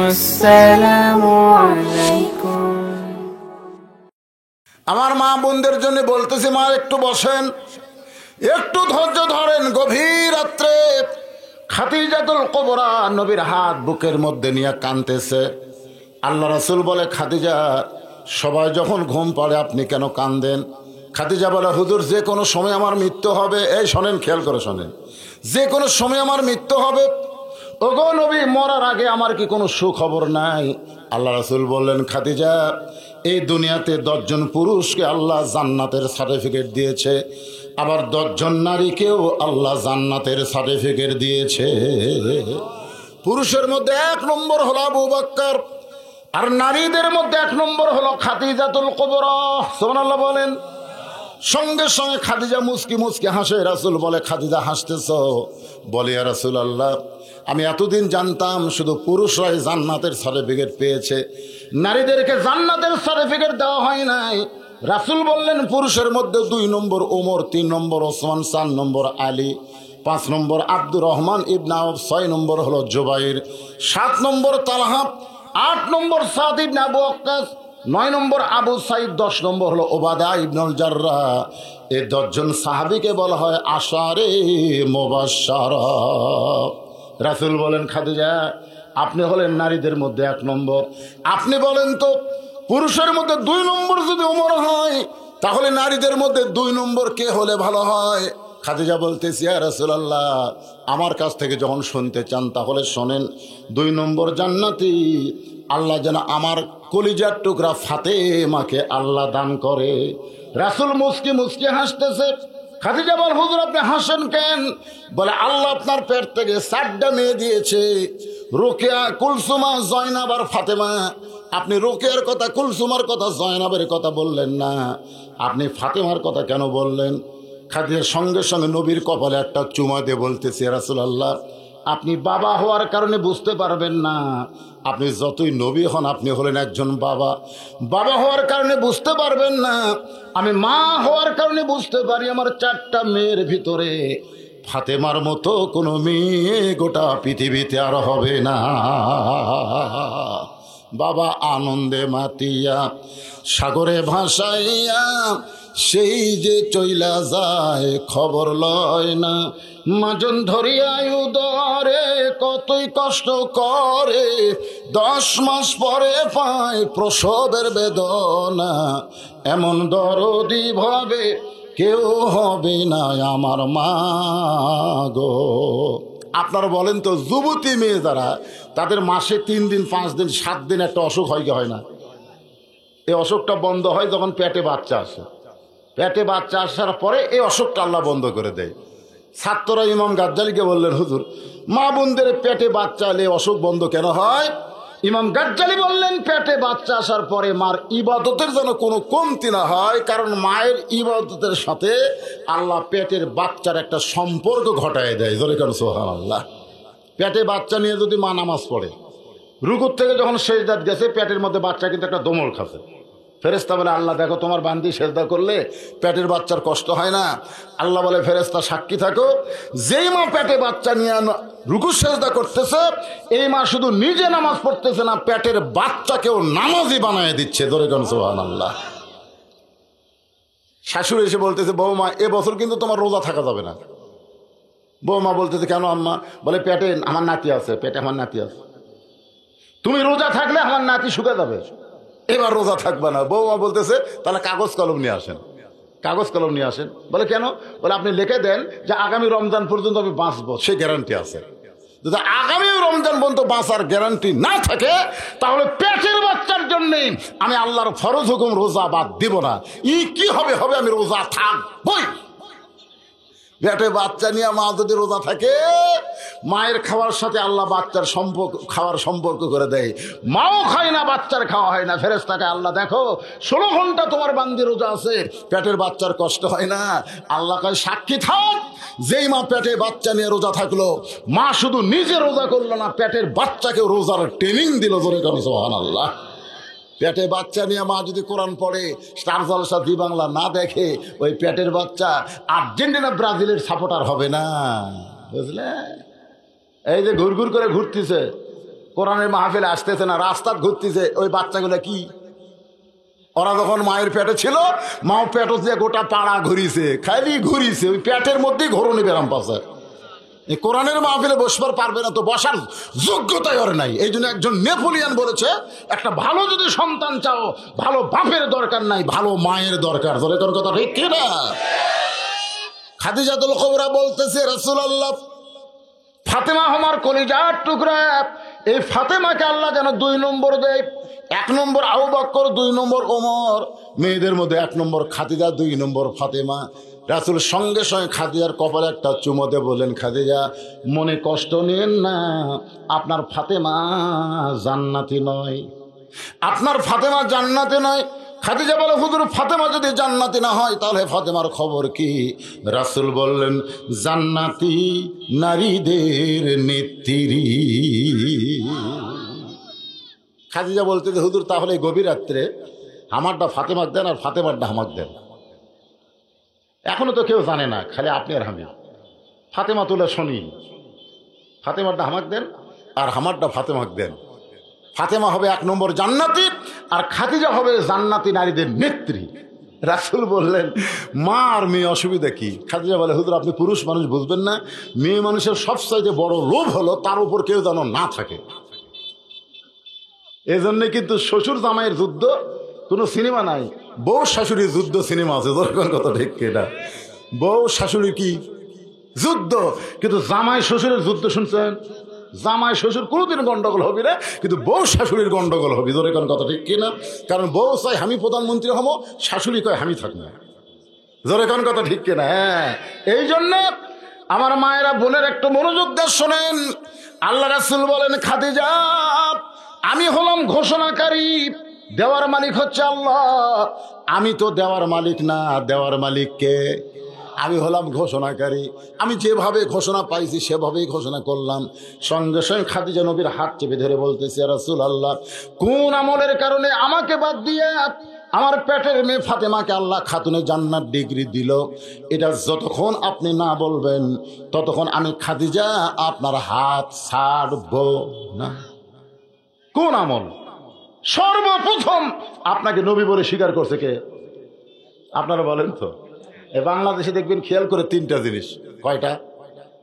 আসসালামু আলাইকুম। আমার মা বোনদের জন্য বলতেছি, মা একটু বসেন, একটু ধৈর্য ধরেন। গভীর রাত্রে খাদিজাতুল কুবরা নবীর হাত বুকের মধ্যে নিয়ে কাঁদতেছে। আল্লাহ রাসূল বলে, খাদিজা, সবাই যখন ঘুম পড়ে আপনি কেন কাঁদেন? খাদিজা বলে, হুজুর, যে কোনো সময় আমার মৃত্যু হবে। এই শোনেন, খেয়াল করে শোনেন, যে কোনো সময় আমার মৃত্যু হবে। ওগো নবী, মরার আগে আমার কি কোনো সুখবর নাই? আল্লাহ রাসূল বললেন, খাদিজা, এই দুনিয়াতে 10 জন পুরুষকে আল্লাহ জান্নাতের সার্টিফিকেট দিয়েছে, আবার 10 জন নারীকেও আল্লাহ জান্নাতের সার্টিফিকেট দিয়েছে। পুরুষের মধ্যে 1 নম্বর হলো আবু বকর, আর নারীদের মধ্যে 1 নম্বর হলো খাদিজাতুল কুবরা। সুবহানাল্লাহ বলেন। সঙ্গে সঙ্গে খাদিজা মুস্কি মুস্কি হাসে। রাসূল বলে, খাদিজা হাসতেছ? বলে, ইয়া রাসূলুল্লাহ, আমি এতদিন জানতাম শুধু পুরুষরাই জান্নাতের সার্টিফিকেট পেয়েছে, নারীদেরকে জান্নাতের সার্টিফিকেট দেওয়া হয় নাই। রাসূল বললেন, পুরুষের মধ্যে 2 নম্বর ওমর, 3 নম্বর ওসমান, 4 নম্বর আলী, 5 নম্বর আব্দুর রহমান ইবনে আউফ, 6 নম্বর হলো জুবাইর, 7 নম্বর তালহা, 8 নম্বর সাদ ইবনে আবু ওয়াক্কাস, 9 নম্বর আবু সাইদ, 10 নম্বর হলো ওবাদা ইবনুল জাররাহ। এই 10 জন সাহাবীকে বলা হয় আশারে মুবাশশারা। রাসূল বলেন, খাদিজা, আপনি হলেন নারীদের মধ্যে 1 নম্বর। আপনি বলেন তো, পুরুষের মধ্যে 2 নম্বর যদি ওমর হয়, তাহলে নারীদের মধ্যে 2 নম্বর কে হলে ভালো হয়? খাদিজা বলতেছি, ইয়া রাসূলুল্লাহ, আমার কাছ থেকে যখন শুনতে চান তাহলে শোনেন, 2 নম্বর জান্নাতি আল্লাহ যেন আমার কলিজার টুকরা ফাতেমাকে আল্লাহ দান করে। রাসূল মুস্কি মুস্কি হাসতেছে। খাদিজা বল, হুজুর আপনি হাসেন কেন? বলে, আল্লাহ আপনার পেট থেকে 4টা মেয়ে দিয়েছে, রোকেয়া, কুলসুমা, জয়নাব আর ফাতেমা। আপনি রোকেয়ার কথা, কুলসুমার কথা, জয়নাবের কথা বললেন না, আপনি ফাতেমার কথা কেন বললেন? খাদিজা সঙ্গে সঙ্গে নবীর কপালে একটা চুমা দিয়ে বলতেছে, ইয়া রাসূলুল্লাহ, আপনি বাবা হওয়ার কারণে বুঝতে পারবেন না। আপনি যতই নবী হন, আপনি হলেন একজন বাবা। বাবা হওয়ার কারণে বুঝতে পারবেন না, আমি মা হওয়ার কারণে বুঝতে পারি। আমার 4টা মেয়ের ভিতরে ফাতেমার মতো কোনো মেয়ে গোটা পৃথিবীতে আর হবে না। বাবা আনন্দে মাতিয়া সাগরে ভাসাইয়া সেই যে চইলা যায়, খবর লয় না। মাজন ধরিয়া উদরে কতই কষ্ট করে, 10 মাস পরে পায় প্রসবের বেদনা। এমন দরদি ভাবে কেউ হবে না আমার মা গো। আপনারা বলেন তো, যুবতী মেয়ে যারা, তাদের মাসে 3 দিন, 5 দিন, 7 দিন একটা অসুখ হয় কি হয় না? এই অসুখটা বন্ধ হয় যখন পেটে বাচ্চা আসে। পেটে বাচ্চা আসার পরে এই অসুখটা আল্লাহ বন্ধ করে দেয়। ছাত্ররা ইমাম গাজ্জালিকে বললেন, হুজুর, মা বোনদের পেটে বাচ্চা এলে অসুখ বন্ধ কেন হয়? ইমাম গাজ্জালি বললেন, পেটে বাচ্চা আসার পরে মার ইবাদতের যেন কোনো কমতি না হয়, কারণ মায়ের ইবাদতের সাথে আল্লাহ পেটের বাচ্চার একটা সম্পর্ক ঘটায় দেয়। জোরে কেন সুবহানাল্লাহ। পেটে বাচ্চা নিয়ে যদি মা নামাজ পড়ে, রুকুর থেকে যখন সেজদাত গেছে, পেটের মধ্যে বাচ্চা কিন্তু একটা দমল খাচ্ছে। ফেরেশতা বলে, আল্লাহ দেখো, তোমার বান্দি সেজদা করলে পেটের বাচ্চার কষ্ট হয় না। আল্লাহ বলে, ফেরেশতা সাক্ষী থাকো, যেই মা পেটে বাচ্চা নিয়ে রুকু সেজদা করতেছে, এই মা শুধু নিজে নামাজ পড়তেছে না, পেটের বাচ্চাকেও নামাজি বানায় দিচ্ছে। ধরে কেন সুবহানাল্লাহ। শাশুড়ি এসে বলতেছে, বৌমা, এবছর কিন্তু তোমার রোজা থাকা যাবে না। বৌমা বলতেছে, কেন আম্মা? বলে, পেটে আমার নাতি আছে, পেটে আমার নাতি আছে, তুমি রোজা থাকলে আমার নাতি শুকে যাবে, এবার রোজা থাকবে না। বৌমা বলতেছে, তাহলে কাগজ কলম নিয়ে আসেন। কাগজ কলম নিয়ে আসেন। বলে, কেন? বলে, আপনি লিখে দেন যে আগামী রমজান পর্যন্ত আমি বাঁচবো, সে গ্যারান্টি আছে। যদি আগামী রমজান পর্যন্ত বাঁচার গ্যারান্টি না থাকে, তাহলে পেটের বাচ্চার জন্য আমি আল্লাহর ফরজ হুকুম রোজা বাদ দিব না। কি হবে হবে, আমি রোজা থাকবই। পেটে বাচ্চা নিয়ে মা যদি রোজা থাকে, মায়ের খাওয়ার সাথে আল্লাহ বাচ্চার খাওয়ার সম্পর্ক করে দেয়। মাও খায় না, বাচ্চার খাওয়া হয় না। ফেরেশতাকে আল্লাহ, দেখো 16 ঘন্টা তোমার বান্দি রোজা আছে, পেটের বাচ্চার কষ্ট হয় না। আল্লাহ কয়, সাক্ষী থাক, যেই মা পেটে বাচ্চা নিয়ে রোজা থাকলো, মা শুধু নিজে রোজা করলো না, পেটের বাচ্চাকে রোজার ট্রেনিং দিল। জোরে কেন সুবহানাল্লাহ। পেটে বাচ্চা নিয়ে মা যদি কোরআন পড়ে, স্টার জলসা জি বাংলা না দেখে, ওই পেটের বাচ্চা আর্জেন্টিনা ব্রাজিলের সাপোর্টার হবে না, বুঝলে? এই যে ঘুরঘুর করে ঘুরতেছে, কোরআনের মাহফিলে আসতেছে না, রাস্তাত ঘুরতেছে, ওই বাচ্চাগুলো কি? ওরা যখন মায়ের পেটে ছিল, মাও পেটে দিয়ে গোটা পাড়া ঘুরিছে, খালি ঘুরিছে, ওই পেটের মধ্যেই ঘোরণি বেরাম পাশে। এই কোরআনের মাহফিলে বসবার পারবে না, তো বসার যোগ্যতাই ওর নাই। এই জন্য একজন নেপোলিয়ান বলেছে, একটা ভালো যদি সন্তান চাও, ভালো বাপের দরকার নাই, ভালো মায়ের দরকার। ধরে তোর কথা ঠিক কিনা? খাদিজাতুল কুবরা বলতেছে, রাসূলুল্লাহ, ফাতেমা আমার কলিজার টুকরা, এই ফাতেমাকে আল্লাহ যেন 2 নম্বর দেয়। 1 নম্বর আবু বকর, 2 নম্বর ওমর, মেয়েদের মধ্যে 1 নম্বর খাদিজা, 2 নম্বর ফাতেমা। রাসূল সঙ্গে সঙ্গে খাদিজার কপালে একটা চুমো দিয়ে বললেন, খাদিজা মনে কষ্ট নিয়েন না, আপনার ফাতেমা জান্নাতি নয়, আপনার ফাতেমা জান্নাতি নয়। খাদিজা বলে, হুজুর ফাতেমা যদি জান্নাতি না হয় তাহলে ফাতেমার খবর কি? রাসূল বললেন, জান্নাতি নারীদের নেত্রী। খাদিজা বলতে যে, হুজুর তাহলে গভীর রাত্রে আমারটা ফাতেমাক দেন আর ফাতেমারটা আমাকে দেন। এখনো তো কেউ জানে না, খালি আপনি আর আমি। ফাতেমা তুলে শুনি, ফাতেমারটা আমাকে দেন আর আমারটা ফাতেমাক দেন। ফাতেমা হবে 1 নম্বর জান্নাতি, আর খাদিজা হবে জান্নাতি নারীদের নেত্রী। রাসূল বললেন, মা আর মেয়ে অসুবিধা কি? খাদিজা বলে, হুজুর আপনি পুরুষ মানুষ বুঝবেন না, মেয়ে মানুষের সবচাইতে বড় লোভ হলো তার উপর কেউ যেন না থাকে। এজন্য কিন্তু শ্বশুর জামাইয়ের যুদ্ধ কোনো সিনেমা নাই, বউ শাশুড়ির যুদ্ধ সিনেমা আছে। দরকার কথা ঠিক কিনা? বউ শাশুড়ি কি যুদ্ধ, কিন্তু জামাই শ্বশুরের যুদ্ধ শুনছেন? জামাই শ্বশুর কোনোদিন গন্ডগোল হবে না, কিন্তু বউ শাশুড়ির গন্ডগোল হবে। ধরে কোন কথা ঠিক কিনা? কারণ বউ চাই আমি প্রধানমন্ত্রী হবো, শাশুড়ি কয় আমি থাকবো। ধরে কোন কথা ঠিক কিনা? হ্যাঁ, এই জন্য আমার মায়েরা, বোনের একটু মনোযোগ দিয়ে শোনেন। আল্লাহ রাসূল বলেন, খাদিজা আমি হলাম ঘোষণাকারী, দেওয়ার মালিক হচ্ছে আল্লাহ, আমি তো দেওয়ার মালিক না, দেওয়ার মালিক কে? আমি হলাম ঘোষণাকারী। আমি যেভাবে ঘোষণা পাইছি সেভাবেই ঘোষণা করলাম। সঙ্গে সঙ্গে খাদিজা নবীর হাত চেপে ধরে বলতেছে, রাসূলুল্লাহ কোন আমলের কারণে আমাকে বাদ দিয়ে আমার পেটের মেয়ে ফাতেমাকে আল্লাহ খাতুনে জান্নাত ডিগ্রি দিল, এটা যতক্ষণ আপনি না বলবেন ততক্ষণ আমি খাদিজা আপনার হাত ছাড়ব না। কোন আমল? সর্বপ্রথম আপনাকে নবী বলে স্বীকার করছে কে? আপনারা বলেন তো। এই বাংলাদেশে দেখবেন খেয়াল করে 3টা জিনিস। কয়টা?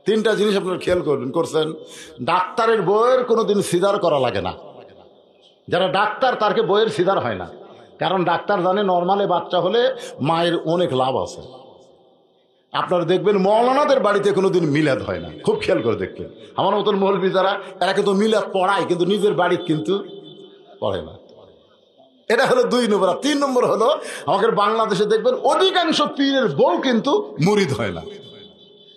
3টা জিনিস আপনারা খেয়াল করছেন। ডাক্তারের বইয়ের কোনোদিন সিজার করা লাগে না। যারা ডাক্তার তারকে বইয়ের সিজার হয় না, কারণ ডাক্তার জানে নর্মালে বাচ্চা হলে মায়ের অনেক লাভ আছে। আপনারা দেখবেন মৌলানাদের বাড়িতে কোনোদিন মিলাদ হয় না, খুব খেয়াল করে দেখবেন। আমার মতন মৌলবি যারা, এরা কিন্তু মিলাদ পড়ায় কিন্তু নিজের বাড়িতে কিন্তু পড়ে না। এটা হলো 2 নম্বর। 3 নম্বর হলো আমাদের বাংলাদেশে দেখবেন অধিকাংশ পীরের বউ কিন্তু মুরিদ হয় না।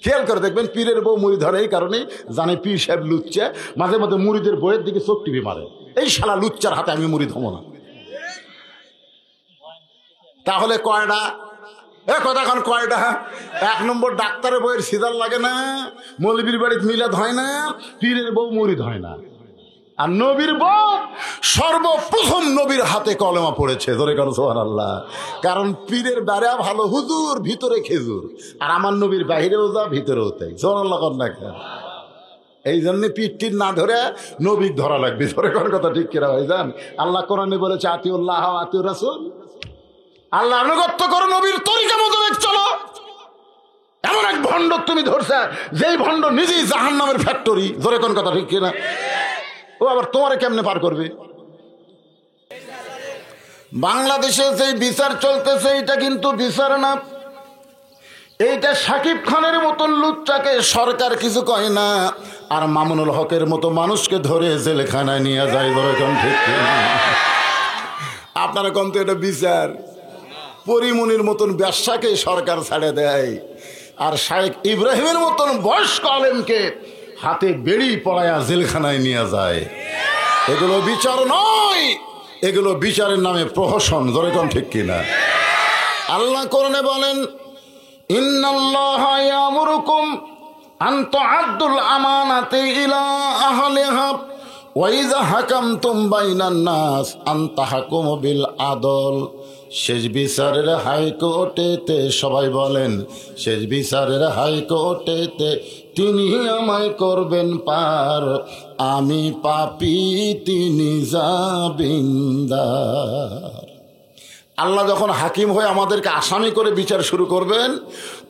খেয়াল করে দেখবেন পীরের বউ মুরিদ হয় এই কারণেই, জানে পীর সাহেব লুচ্চা, মাঝে মাঝে মুরিদের বইয়ের দিকে চোখ টিপে মারে, এই শালা লুচ্চার হাতে আমি মুরিদ হবো না। তাহলে কয়টা? কথা এখন কয়টা? 1 নম্বর ডাক্তারের বইয়ের সিজার লাগে না, মৌলবীর বাড়িতে মিলাদ হয় না, পীরের বউ মুরিদ হয় না। আর নবীর বউ সর্বপ্রথম নবীর হাতে কলেমা পড়েছে। ধরে কেন সুবহানাল্লাহ? কারণ পীরের বেড়া ভালো হুজুর, ভিতরে খেজুর, আর আমার নবীর বাহিরেও যা ভিতরেও তাই। সুবহানাল্লাহ কর না কেন? এই জন্য পিঠ না ধরে নবীর ধরা লাগবে। ধরে কোন কথা ঠিক কিনা ভাইজান? আল্লাহ কোরআনে বলেছে, আতিউল্লাহ আতিউর রাসূল, আল্লাহ আনুগত্য করো, নবীর তরিকা মোতাবেক চলো। এমন এক ভণ্ড তুমি ধরছে, যেই ভণ্ড নিজেই জাহান্নামের ফ্যাক্টরি। ধরে কোন কথা ঠিক কিনা? ও আবার তোমারে কেমনে পার করবে? বাংলাদেশে যেই বিচার চলতেছে এটা কিন্তু বিচার না, এইটা সাকিব খানের মতন লুচ্চাকে সরকার কিছু কয় না, আর মামুনুল হকের মতো মানুষকে ধরে জেলখানায় নিয়ে যায়। ধরে কোন ঠিক কিনা? আপনারা কোন তো এটা বিচার? পরিমনির মতন ব্যবসাকে সরকার ছাড়ে দেয়, আর শায়েখ ইব্রাহিমের মতন বয়স্ক আলেমকে হাতে বেড়ি পড়ায়া জেলখানায় নিয়ে যায়। এগুলো বিচার নয়, এগুলো বিচারের নামে প্রহসন। ধরে কোন ঠিক কিনা? আল্লাহ কোরআনে বলেন, ইন্নাল্লাহা ইয়ামুরুকুম আন তুআদ্দুল আমানাতি ইলা আহলিহা ওয়া ইযা হাকামতুম বাইনান নাস আন তাহকুমু বিল আদল। শেষ বিচারের হাইকোর্টেতে, সবাই বলেন শেষ বিচারের হাইকোর্টেতে তিনি আমায় করবেন পার, আমি পাপী তিনি জামিনদার। আল্লাহ যখন হাকিম হয়ে আমাদেরকে আসামি করে বিচার শুরু করবেন,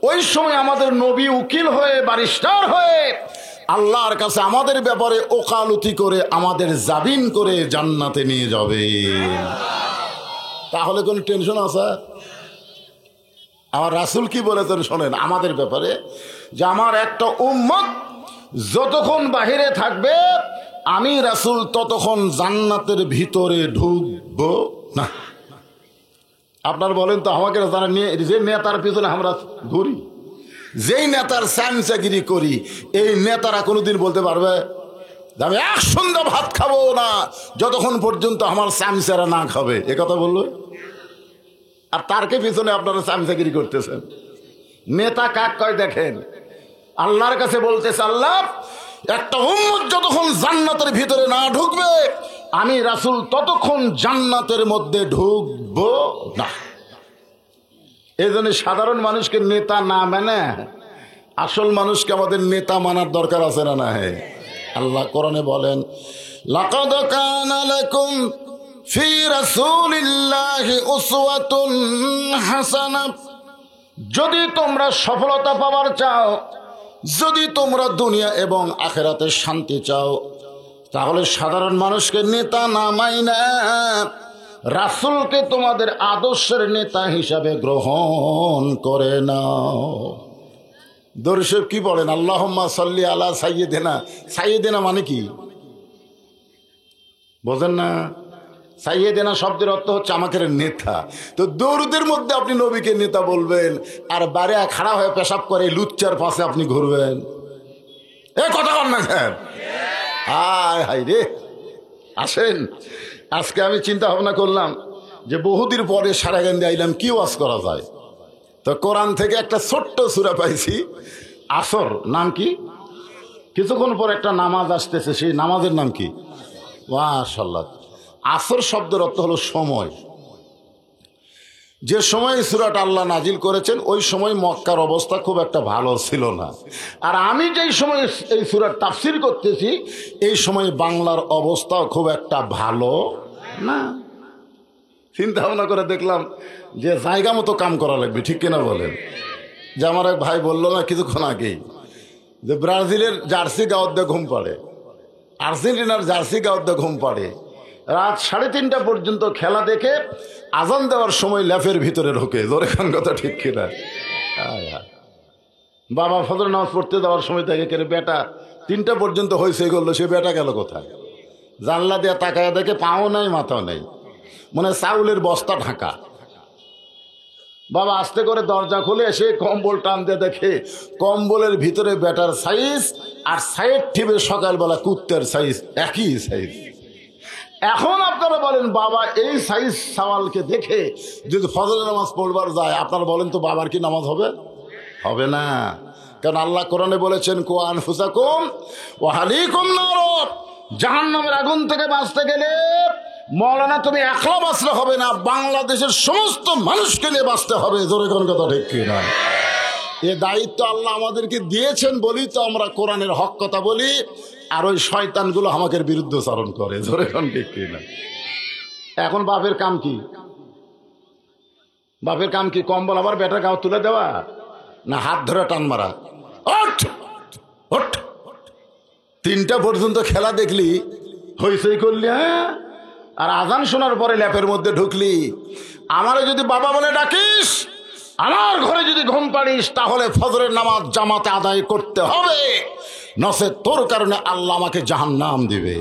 ওই সময় আমাদের নবী উকিল হয়ে, ব্যারিস্টার হয়ে আল্লাহর কাছে আমাদের ব্যাপারে ওকালতি করে আমাদের জামিন করে জান্নাতে নিয়ে যাবে। তাহলে কোনো টেনশন আছে? আমার রাসূল কি বলেছেন শোনেন আমাদের ব্যাপারে, যে আমার একটা উম্মত যতক্ষণ বাহিরে থাকবে আমি রাসূল ততক্ষণ জান্নাতের ভিতরে ঢুকবো না। আপনার বলেন তো, আমাকে যারা যে নেতার পিছনে আমরা ঘুরি, যেই নেতার স্যামচাগিরি করি, এই নেতারা কোনোদিন বলতে পারবে যে আমি এক সন্ধ্যা ভাত খাবো না যতক্ষণ পর্যন্ত আমার স্যামচারা না খাবে? এ কথা বললো। আর তারকে পিছনে আপনারা স্যামচাগিরি করতেছেন। নেতা কাক কয় দেখেন, আল্লাহর কাছে বলতেছে, আল্লাহ একটা উম্মত যতক্ষণ জান্নাতের ভিতরে না ঢুকবে আমি রাসূল ততক্ষণ জান্নাতের মধ্যে ঢুকবো না। এই জন্য সাধারণ মানুষকে নেতা না মানে আসল মানুষকে আমাদের নেতা মানার দরকার আছে না? না, হ্যাঁ। আল্লাহ কোরআনে বলেন, লাকাদ কানা লাকুম ফি রাসূলিল্লাহি উসওয়াতুন হাসানাহ। যদি তোমরা সফলতা পাওয়ার চাও, যদি তোমরা দুনিয়া এবং আখিরাতে শান্তি চাও, তাহলে সাধারণ মানুষকে নেতা না মাইনা রাসূলকে তোমাদের আদর্শের নেতা হিসাবে গ্রহণ করে নাও। দর্শক কি বলেন? আল্লাহুম্মা সাল্লি আলা সাইয়্যিদিনা। সাইয়্যিদিনা মানে কি বোঝেন না? সাইয়্যিদিনা শব্দের অর্থ হচ্ছে আমাদের নেতা। তো দরুদের মধ্যে আপনি নবীকে নেতা বলবেন, আর বাইরে খাড়া হয়ে পেশাব করে লুচ্চার পাশে আপনি ঘুরবেন? এ কথা বল না স্যার। হায় হায় রে। আসেন, আজকে আমি চিন্তা ভাবনা করলাম যে বহুদিন পরে সারাগান্ধী আইলাম, কি ওয়াজ করা যায়। তো কোরআন থেকে একটা ছোট্ট সূরা পাইছি, আসর। নাম কি? কিছুক্ষণ পর একটা নামাজ আসতেছে, সেই নামাজের নাম কি? মাশাআল্লাহ। আসর শব্দের অর্থ হলো সময়। যে সময় সূরাটা আল্লাহ নাজিল করেছেন ওই সময় মক্কার অবস্থা খুব একটা ভালো ছিল না। আর আমি যেই সময় এই সূরার তাফসীর করতেছি এই সময় বাংলার অবস্থাও খুব একটা ভালো না। চিন্তা ভাবনা করে দেখলাম যে জায়গা মতো কাম করা লাগবে, ঠিক কিনা বলেন? যে আমার এক ভাই বললো না কিছুক্ষণ আগেই, যে ব্রাজিলের জার্সি গাওয়ার দিয়ে ঘুম পাড়ে, আর্জেন্টিনার জার্সি গাওয়ার দিয়ে ঘুম পাড়ে, রাত 3:30 পর্যন্ত খেলা দেখে আজান দেওয়ার সময় ল্যাফের ভিতরে ঢোকে। জোরে খান কথা, ঠিক কিনা? বাবা ফজর নামাজ পড়তে দেওয়ার সময় দেখে কেন বেটা 3টা পর্যন্ত হয়েছে করলো, সে বেটা গেল কোথায়? জানলা দিয়ে তাকায় দেখে পাও নাই মাথাও নেই, মনে চাউলের বস্তা ঢাকা। বাবা আস্তে করে দরজা খুলে এসে কম্বল টান দিয়ে দেখে কম্বলের ভিতরে বেটার সাইজ আর সাইড টিপে সকালবেলা কুত্তের সাইজ একই সাইজ। এখন আপনারা বলেন বাবা এই সাইজ সাওয়ালকে দেখে যদি ফজর নামাজ পড়বার যায়, আপনারা বলেন তো বাবার কি নামাজ হবে? হবে না। কারণ আল্লাহ কোরআনে বলেছেন, কু আনফুসাকুম ওয়া আহলিকুম নার। জাহান্নামের আগুন থেকে বাঁচতে গেলে মৌলানা তুমি একলা বাঁচলে হবে না, বাংলাদেশের সমস্ত মানুষকে নিয়ে বাঁচতে হবে। জোরে কোন কথা, ঠিক কিনা? এ দায়িত্ব আল্লাহ আমাদেরকে দিয়েছেন বলি তো আমরা কোরআনের হক কথা বলি, আর ওই শয়তানগুলো আমাদের বিরুদ্ধচারণ করে। জোরে কোন, ঠিক কিনা? এখন বাপের কাম কি? বাপের কাম কি? কম্বল আবার বেটার গাও তুলে দেওয়া, না হাত ধরে টান মারা? ওঠ ওঠ, 3টা পর্যন্ত খেলা দেখলি, হইচই করলি, হ্যাঁ, আর আজান শোনার পরে ল্যাপের মধ্যে ঢুকলি। আমারে যদি বাবা বলে ডাকিস, আমার ঘরে যদি ঘুম পাড়িস, তাহলে ফজরের নামাজ জামাতে আদায় করতে হবে, নসে তোর কারণে আল্লাহ আমাকে জাহান্নাম দিবে।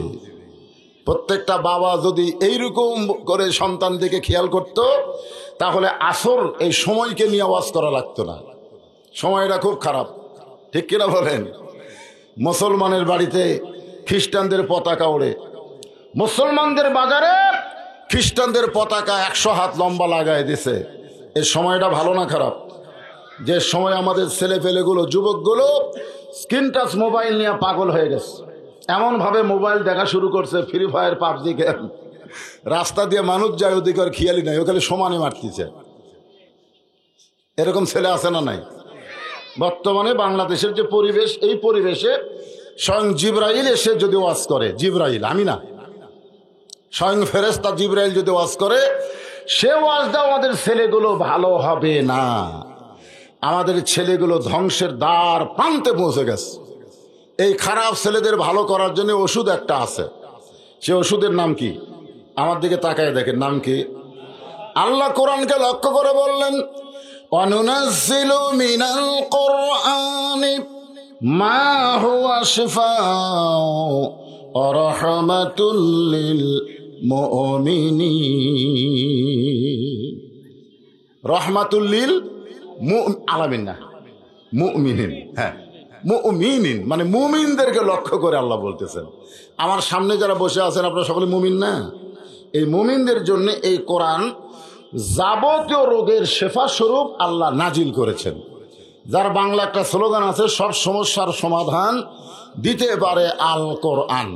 প্রত্যেকটা বাবা যদি এইরকম করে সন্তান দিকে খেয়াল করত, তাহলে আসর এই সময়কে নিয়ে আওয়াজ করা লাগতো না। সময়টা খুব খারাপ, ঠিক কিনা বলেন? মুসলমানের বাড়িতে খ্রিস্টানদের পতাকা ওড়ে, মুসলমানদের বাজারে খ্রিস্টানদের পতাকা 100 হাত লম্বা লাগায় দিছে। এই সময়টা ভালো না খারাপ? যে সময় আমাদের ছেলে পেলেগুলো, যুবকগুলো স্ক্রিন টাচ মোবাইল নিয়ে পাগল হয়ে গেছে, এমন ভাবে মোবাইল দেখা শুরু করছে, ফ্রি ফায়ার, পাবজি গেম, রাস্তা দিয়ে মানুষ যায়, ওদিকে আর খেয়ালি নাই, ওখানে সমানে মারতেছে। এরকম ছেলে আছে না নাই? বর্তমানে বাংলাদেশের যে পরিবেশ, এই পরিবেশে স্বয়ং জিবরাইল এসে যদি ওয়াজ করে, জিবরাইল, আমি না, স্বয়ং ফেরেশতা জিবরাইল যদি ওয়াজ করে, সে ওয়াজ দাও আমাদের ছেলেগুলো ভালো হবে না। আমাদের ছেলেগুলো ধ্বংসের দ্বার প্রান্তে পৌঁছে গেছে। এই খারাপ ছেলেদের ভালো করার জন্য ওষুধ একটা আছে। সে ওষুধের নাম কি? আমার দিকে তাকায় দেখেন, নাম কি? আল্লাহ কোরআনকে লক্ষ্য করে বললেন, অনুনাজ্জিলু মিনাল কুরআনি মা হুয়া শিফাউ ওয়া রাহমাতুল লিল মুমিনিন। রহমাতুল লিল আলামিন না, মুমিনিন। হ্যাঁ, মুমিনিন মানে মুমিনদেরকে লক্ষ্য করে আল্লাহ বলতেছেন। আমার সামনে যারা বসে আছেন আপনারা সকলে মুমিন না? এই মুমিনদের জন্য এই কোরআন যাবতীয় রোগের শেফা স্বরূপ আল্লাহ নাজিল করেছেন। যার বাংলা একটা স্লোগান আছে, সব সমস্যার সমাধান দিতে পারে আল কোরআন।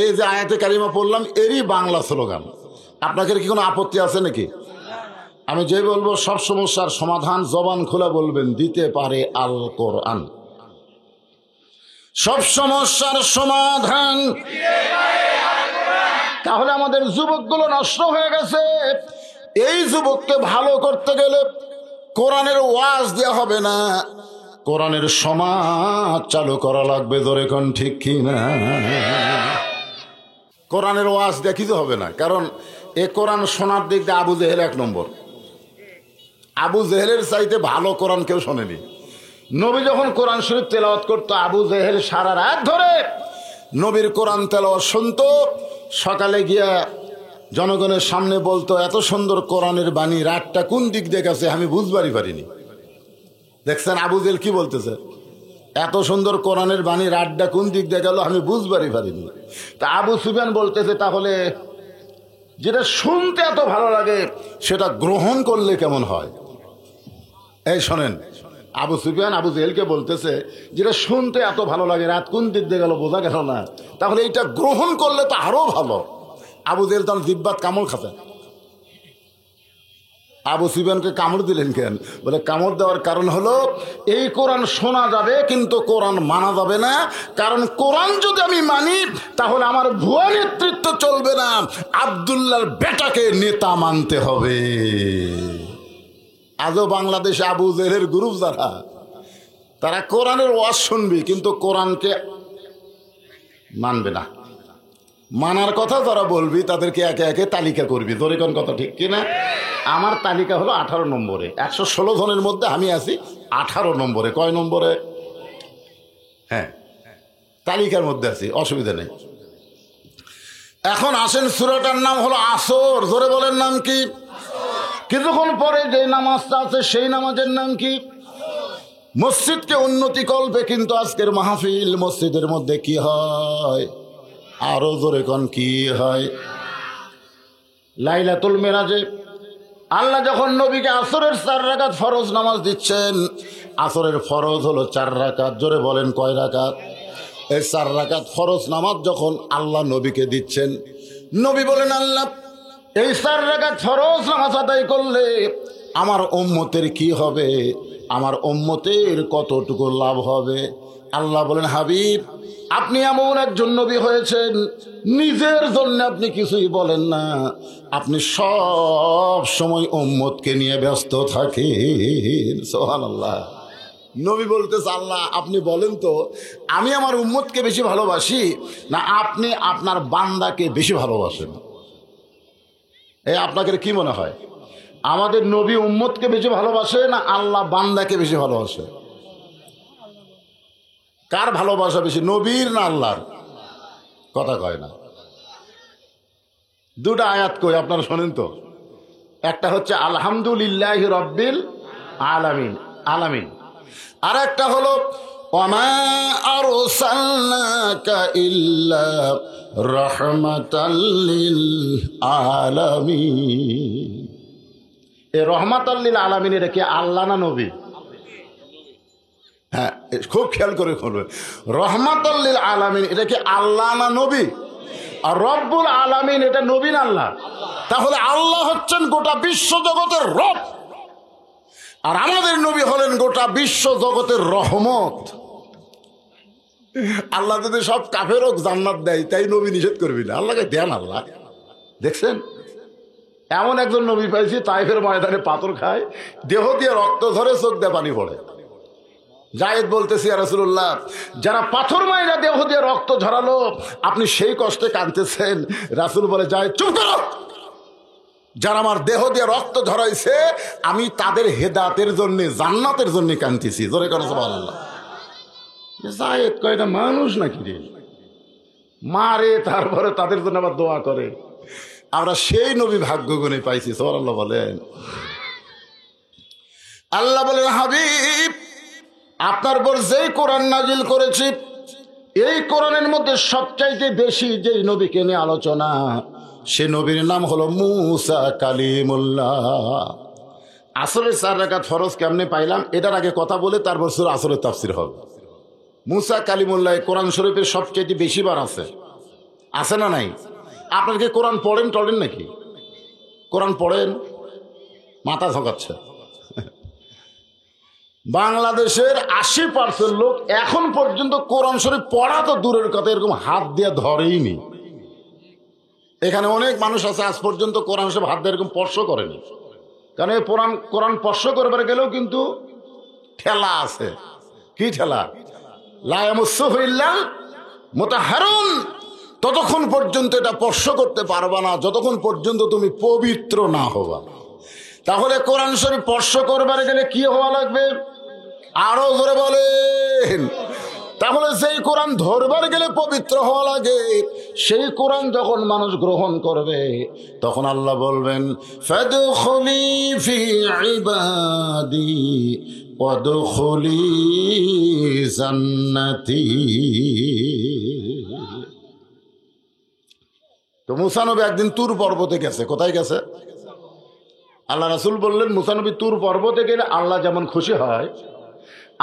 এই যে আয়াতে কারিমা পড়লাম, এরই বাংলা স্লোগান। আপনাদের কি কোনো আপত্তি আছে নাকি? আমি যে বলবো সব সমস্যার সমাধান, জবান খোলা বলবেন, দিতে পারে আল কোরআন। সব সমস্যার সমাধান। তাহলে আমাদের যুবকগুলো নষ্ট হয়ে গেছে। এই যুবককে ভালো করতে গেলে কোরআনের ওয়াজ দেওয়া হবে না, কোরআনের সমাজ চালু করা লাগবে। ধরে কোন ঠিক কি না? কোরআনের ওয়াজ দিয়ে কিছু হবে না, কারণ এ কোরআন শোনার দিক দিয়ে আবু জেহেল এক নম্বর। আবু জেহেলের চাইতে ভালো কোরআন কেউ শোনেনি। নবী যখন কোরআন শরীফ তেলাওয়াত করতো, আবু জেহেল সারা রাত ধরে নবীর কোরআন তেলাওয়াত শুনতো। সকালে গিয়া জনগণের সামনে বলতো, এত সুন্দর কোরআনের বাণী, রাতটা কোন দিক দিয়ে গেছে আমি বুঝবারই পারিনি। দেখছেন আবু জেহেল কি বলতেছে? এত সুন্দর কোরআনের বাণী, রাতটা কোন দিক দিয়ে গেল আমি বুঝবারই পারিনি। তা আবু সুফিয়ান বলতেছে, তাহলে যেটা শুনতে এত ভালো লাগে সেটা গ্রহণ করলে কেমন হয়? এই শোনেন, আবু সুফিয়ান আবু জেহেলকে বলতেছে, যেটা শুনতে এত ভালো লাগে, রাত কোন দিক দিয়ে গেল বোঝা গেল না, তাহলে এইটা গ্রহণ করলে তো আরো ভালো। আবু জেহেল তখন জিব্বাত কামড় খাতে। আবু সুফিয়ানকে কামড় দিলেন কেন? বলে কামড় দেওয়ার কারণ হলো, এই কোরআন শোনা যাবে কিন্তু কোরআন মানা যাবে না। কারণ কোরআন যদি আমি মানি তাহলে আমার ভুয়া নেতৃত্ব চলবে না, আব্দুল্লাহর বেটাকে নেতা মানতে হবে। আজও বাংলাদেশে আবু জেহেলের গ্রুপ যারা, তারা কোরআনের ওয়াজ শুনবি কিন্তু কোরআনকে মানবে না। মানার কথা যারা বলবি তাদেরকে একে একে তালিকা করবি। ধরে কোন কথা ঠিক কিনা? আমার তালিকা হলো 18 নম্বরে। 116 জনের মধ্যে আমি আছি 18 নম্বরে। কয় নম্বরে? হ্যাঁ, তালিকার মধ্যে আছি, অসুবিধা নেই। এখন আসেন, সূরাটার নাম হলো আসর। জোরে বলেন, নাম কি? কিছুক্ষণ পরে যে নামাজটা আছে সেই নামাজের নাম কি? মসজিদকে উন্নতি করবে, কিন্তু আজকের মাহফিল মসজিদের মধ্যে কি হয়? আরো জোরে কোন কি হয়? লাইলাতুল মেরাজে আল্লাহ যখন নবীকে আসরের 4 রাকাত ফরজ নামাজ দিচ্ছেন, আসরের ফরজ হলো 4 রাকাত। জোরে বলেন কয় রাকাত? এই 4 রাকাত ফরজ নামাজ যখন আল্লাহ নবীকে দিচ্ছেন, নবী বলেন, আল্লাহ এই 4 রাকাত ফরজ নামাজ আদায় করলে আমার উম্মতের কি হবে? আমার উম্মতের কতটুকু লাভ হবে? আল্লাহ বলেন, হাবিব আপনি এমন একজন নবী হয়েছেন, নিজের জন্য আপনি কিছুই বলেন না, আপনি সব সময় উম্মতকে নিয়ে ব্যস্ত থাকেন। সুবহানাল্লাহ। নবী বলতেছে, আল্লাহ আপনি বলেন তো, আমি আমার উম্মতকে বেশি ভালোবাসি না আপনি আপনার বান্দাকে বেশি ভালোবাসেন? আপনাদের কি মনে হয়, আমাদের নবী উম্মতকে বেশি ভালোবাসে না আল্লাহ বান্দাকে বেশি ভালোবাসে? কার ভালোবাসা বেশি, নবীর না আল্লাহর? কথা কয় না। দুটা আয়াত কই, আপনারা শোনেন তো। একটা হচ্ছে আলহামদুলিল্লাহি রাব্বিল আলামিন, আলামিন। আর একটা হলো ওয়ামা আরসালনাকা ইল্লা রাহমাতাল লিল আলামিন। এই রহমাতাল লিল আলামিন এটা কি আল্লাহ না নবী? হ্যাঁ, খুব খেয়াল করে করবে, রহমাতাল লিল আলামিন এটা কি আল্লাহ না নবী? আর রব্বুল আলামিন এটা নবী না আল্লাহ? তাহলে আল্লাহ হচ্ছেন গোটা বিশ্ব জগতের রব, আর আমাদের নবী হলেন গোটা বিশ্ব জগতের রহমত। আল্লাহ যদি সব কাফেরও জান্নাত দেয়, তাই নবী নিষেধ করবি না? আল্লাহকে দেন। আল্লাহ দেখছেন, এমন একজন নবী পাইছি তাইফের ময়দানে পাথর খায়, দেহ দিয়ে রক্ত ধরে, চোখ দিয়ে পানি পড়ে। জায়েদ বলতেছি, ইয়া রাসূলুল্লাহ, যারা পাথর মাইরা দেহ দিয়ে রক্ত ঝরালো, আপনি সেই কষ্টে কাঁদতেছেন? রাসূল বলে, জায়েদ চুপ করো, যারা আমার দেহ দিয়ে রক্ত ঝরাইছে আমি তাদের হেদায়েতের জন্য, জান্নাতের জন্য কাঁদতেছি। জোরে করে সুবহানাল্লাহ। জায়েদ কয়, এটা মানুষ নাকি রে, মারে তারপরে তাদের জন্য আবার দোয়া করে। আমরা সেই নবী ভাগ্য গুণে পাইছি। সুবহানাল্লাহ বলেন। আল্লাহ বলেন, হাবিব, আপনার উপর যেই কোরআন নাজিল করেছি, এই কোরআনের মধ্যে সবচাইতে বেশি যেই নবীকে নিয়ে আলোচনা, সে নবীর নাম হলো মুসা কালিমুল্লাহ। আসরের 4 রাকাত ফরজ কেমনে পাইলাম, এটার আগে কথা বলে তারপর সূরা আসরের তাফসীর হবে। মুসা কালিমুল্লাহ কোরআন শরীফের সবচাইতে বেশি বার আছে না নাই? আপনার কি কোরআন পড়েন টড়েন নাকি? কোরআন পড়েন? মাথা ঝকাচ্ছে। বাংলাদেশের 80% লোক এখন পর্যন্ত কোরআন শরীফ পড়া তো দূরের কথা, এরকম হাত দিয়ে ধরেইনি। এখানে অনেক মানুষ আছে আজ পর্যন্ত কোরআন শরীফ হাত দিয়ে এরকম স্পর্শ করেনি, কারণ এই কোরআন স্পর্শ করবার গেলেও কিন্তু ঠেলা আছে। কি ঠেলা? লা ইয়ামাসসুহু ইল্লা মুতাহহারুন। ততক্ষণ পর্যন্ত এটা স্পর্শ করতে পারবা না যতক্ষণ পর্যন্ত তুমি পবিত্র না হবা। তাহলে কোরআন শরীফ স্পর্শ করবার গেলে কি হওয়া লাগবে? আরো জোরে বলেন। তাহলে সেই কোরআন ধরবার গেলে পবিত্র হওয়া লাগে। সেই কোরআন যখন মানুষ গ্রহণ করবে, তখন আল্লাহ বলবেন, ফাদখুলি ফি ইবাদি ওয়াদখুলি জান্নাতি। তো মুসা নবী একদিন তুর পর্বতে গেছে। কোথায় গেছে? আল্লাহ রাসূল বললেন, মুসা নবী তুর পর্বতে গেলে আল্লাহ যেমন খুশি হয়,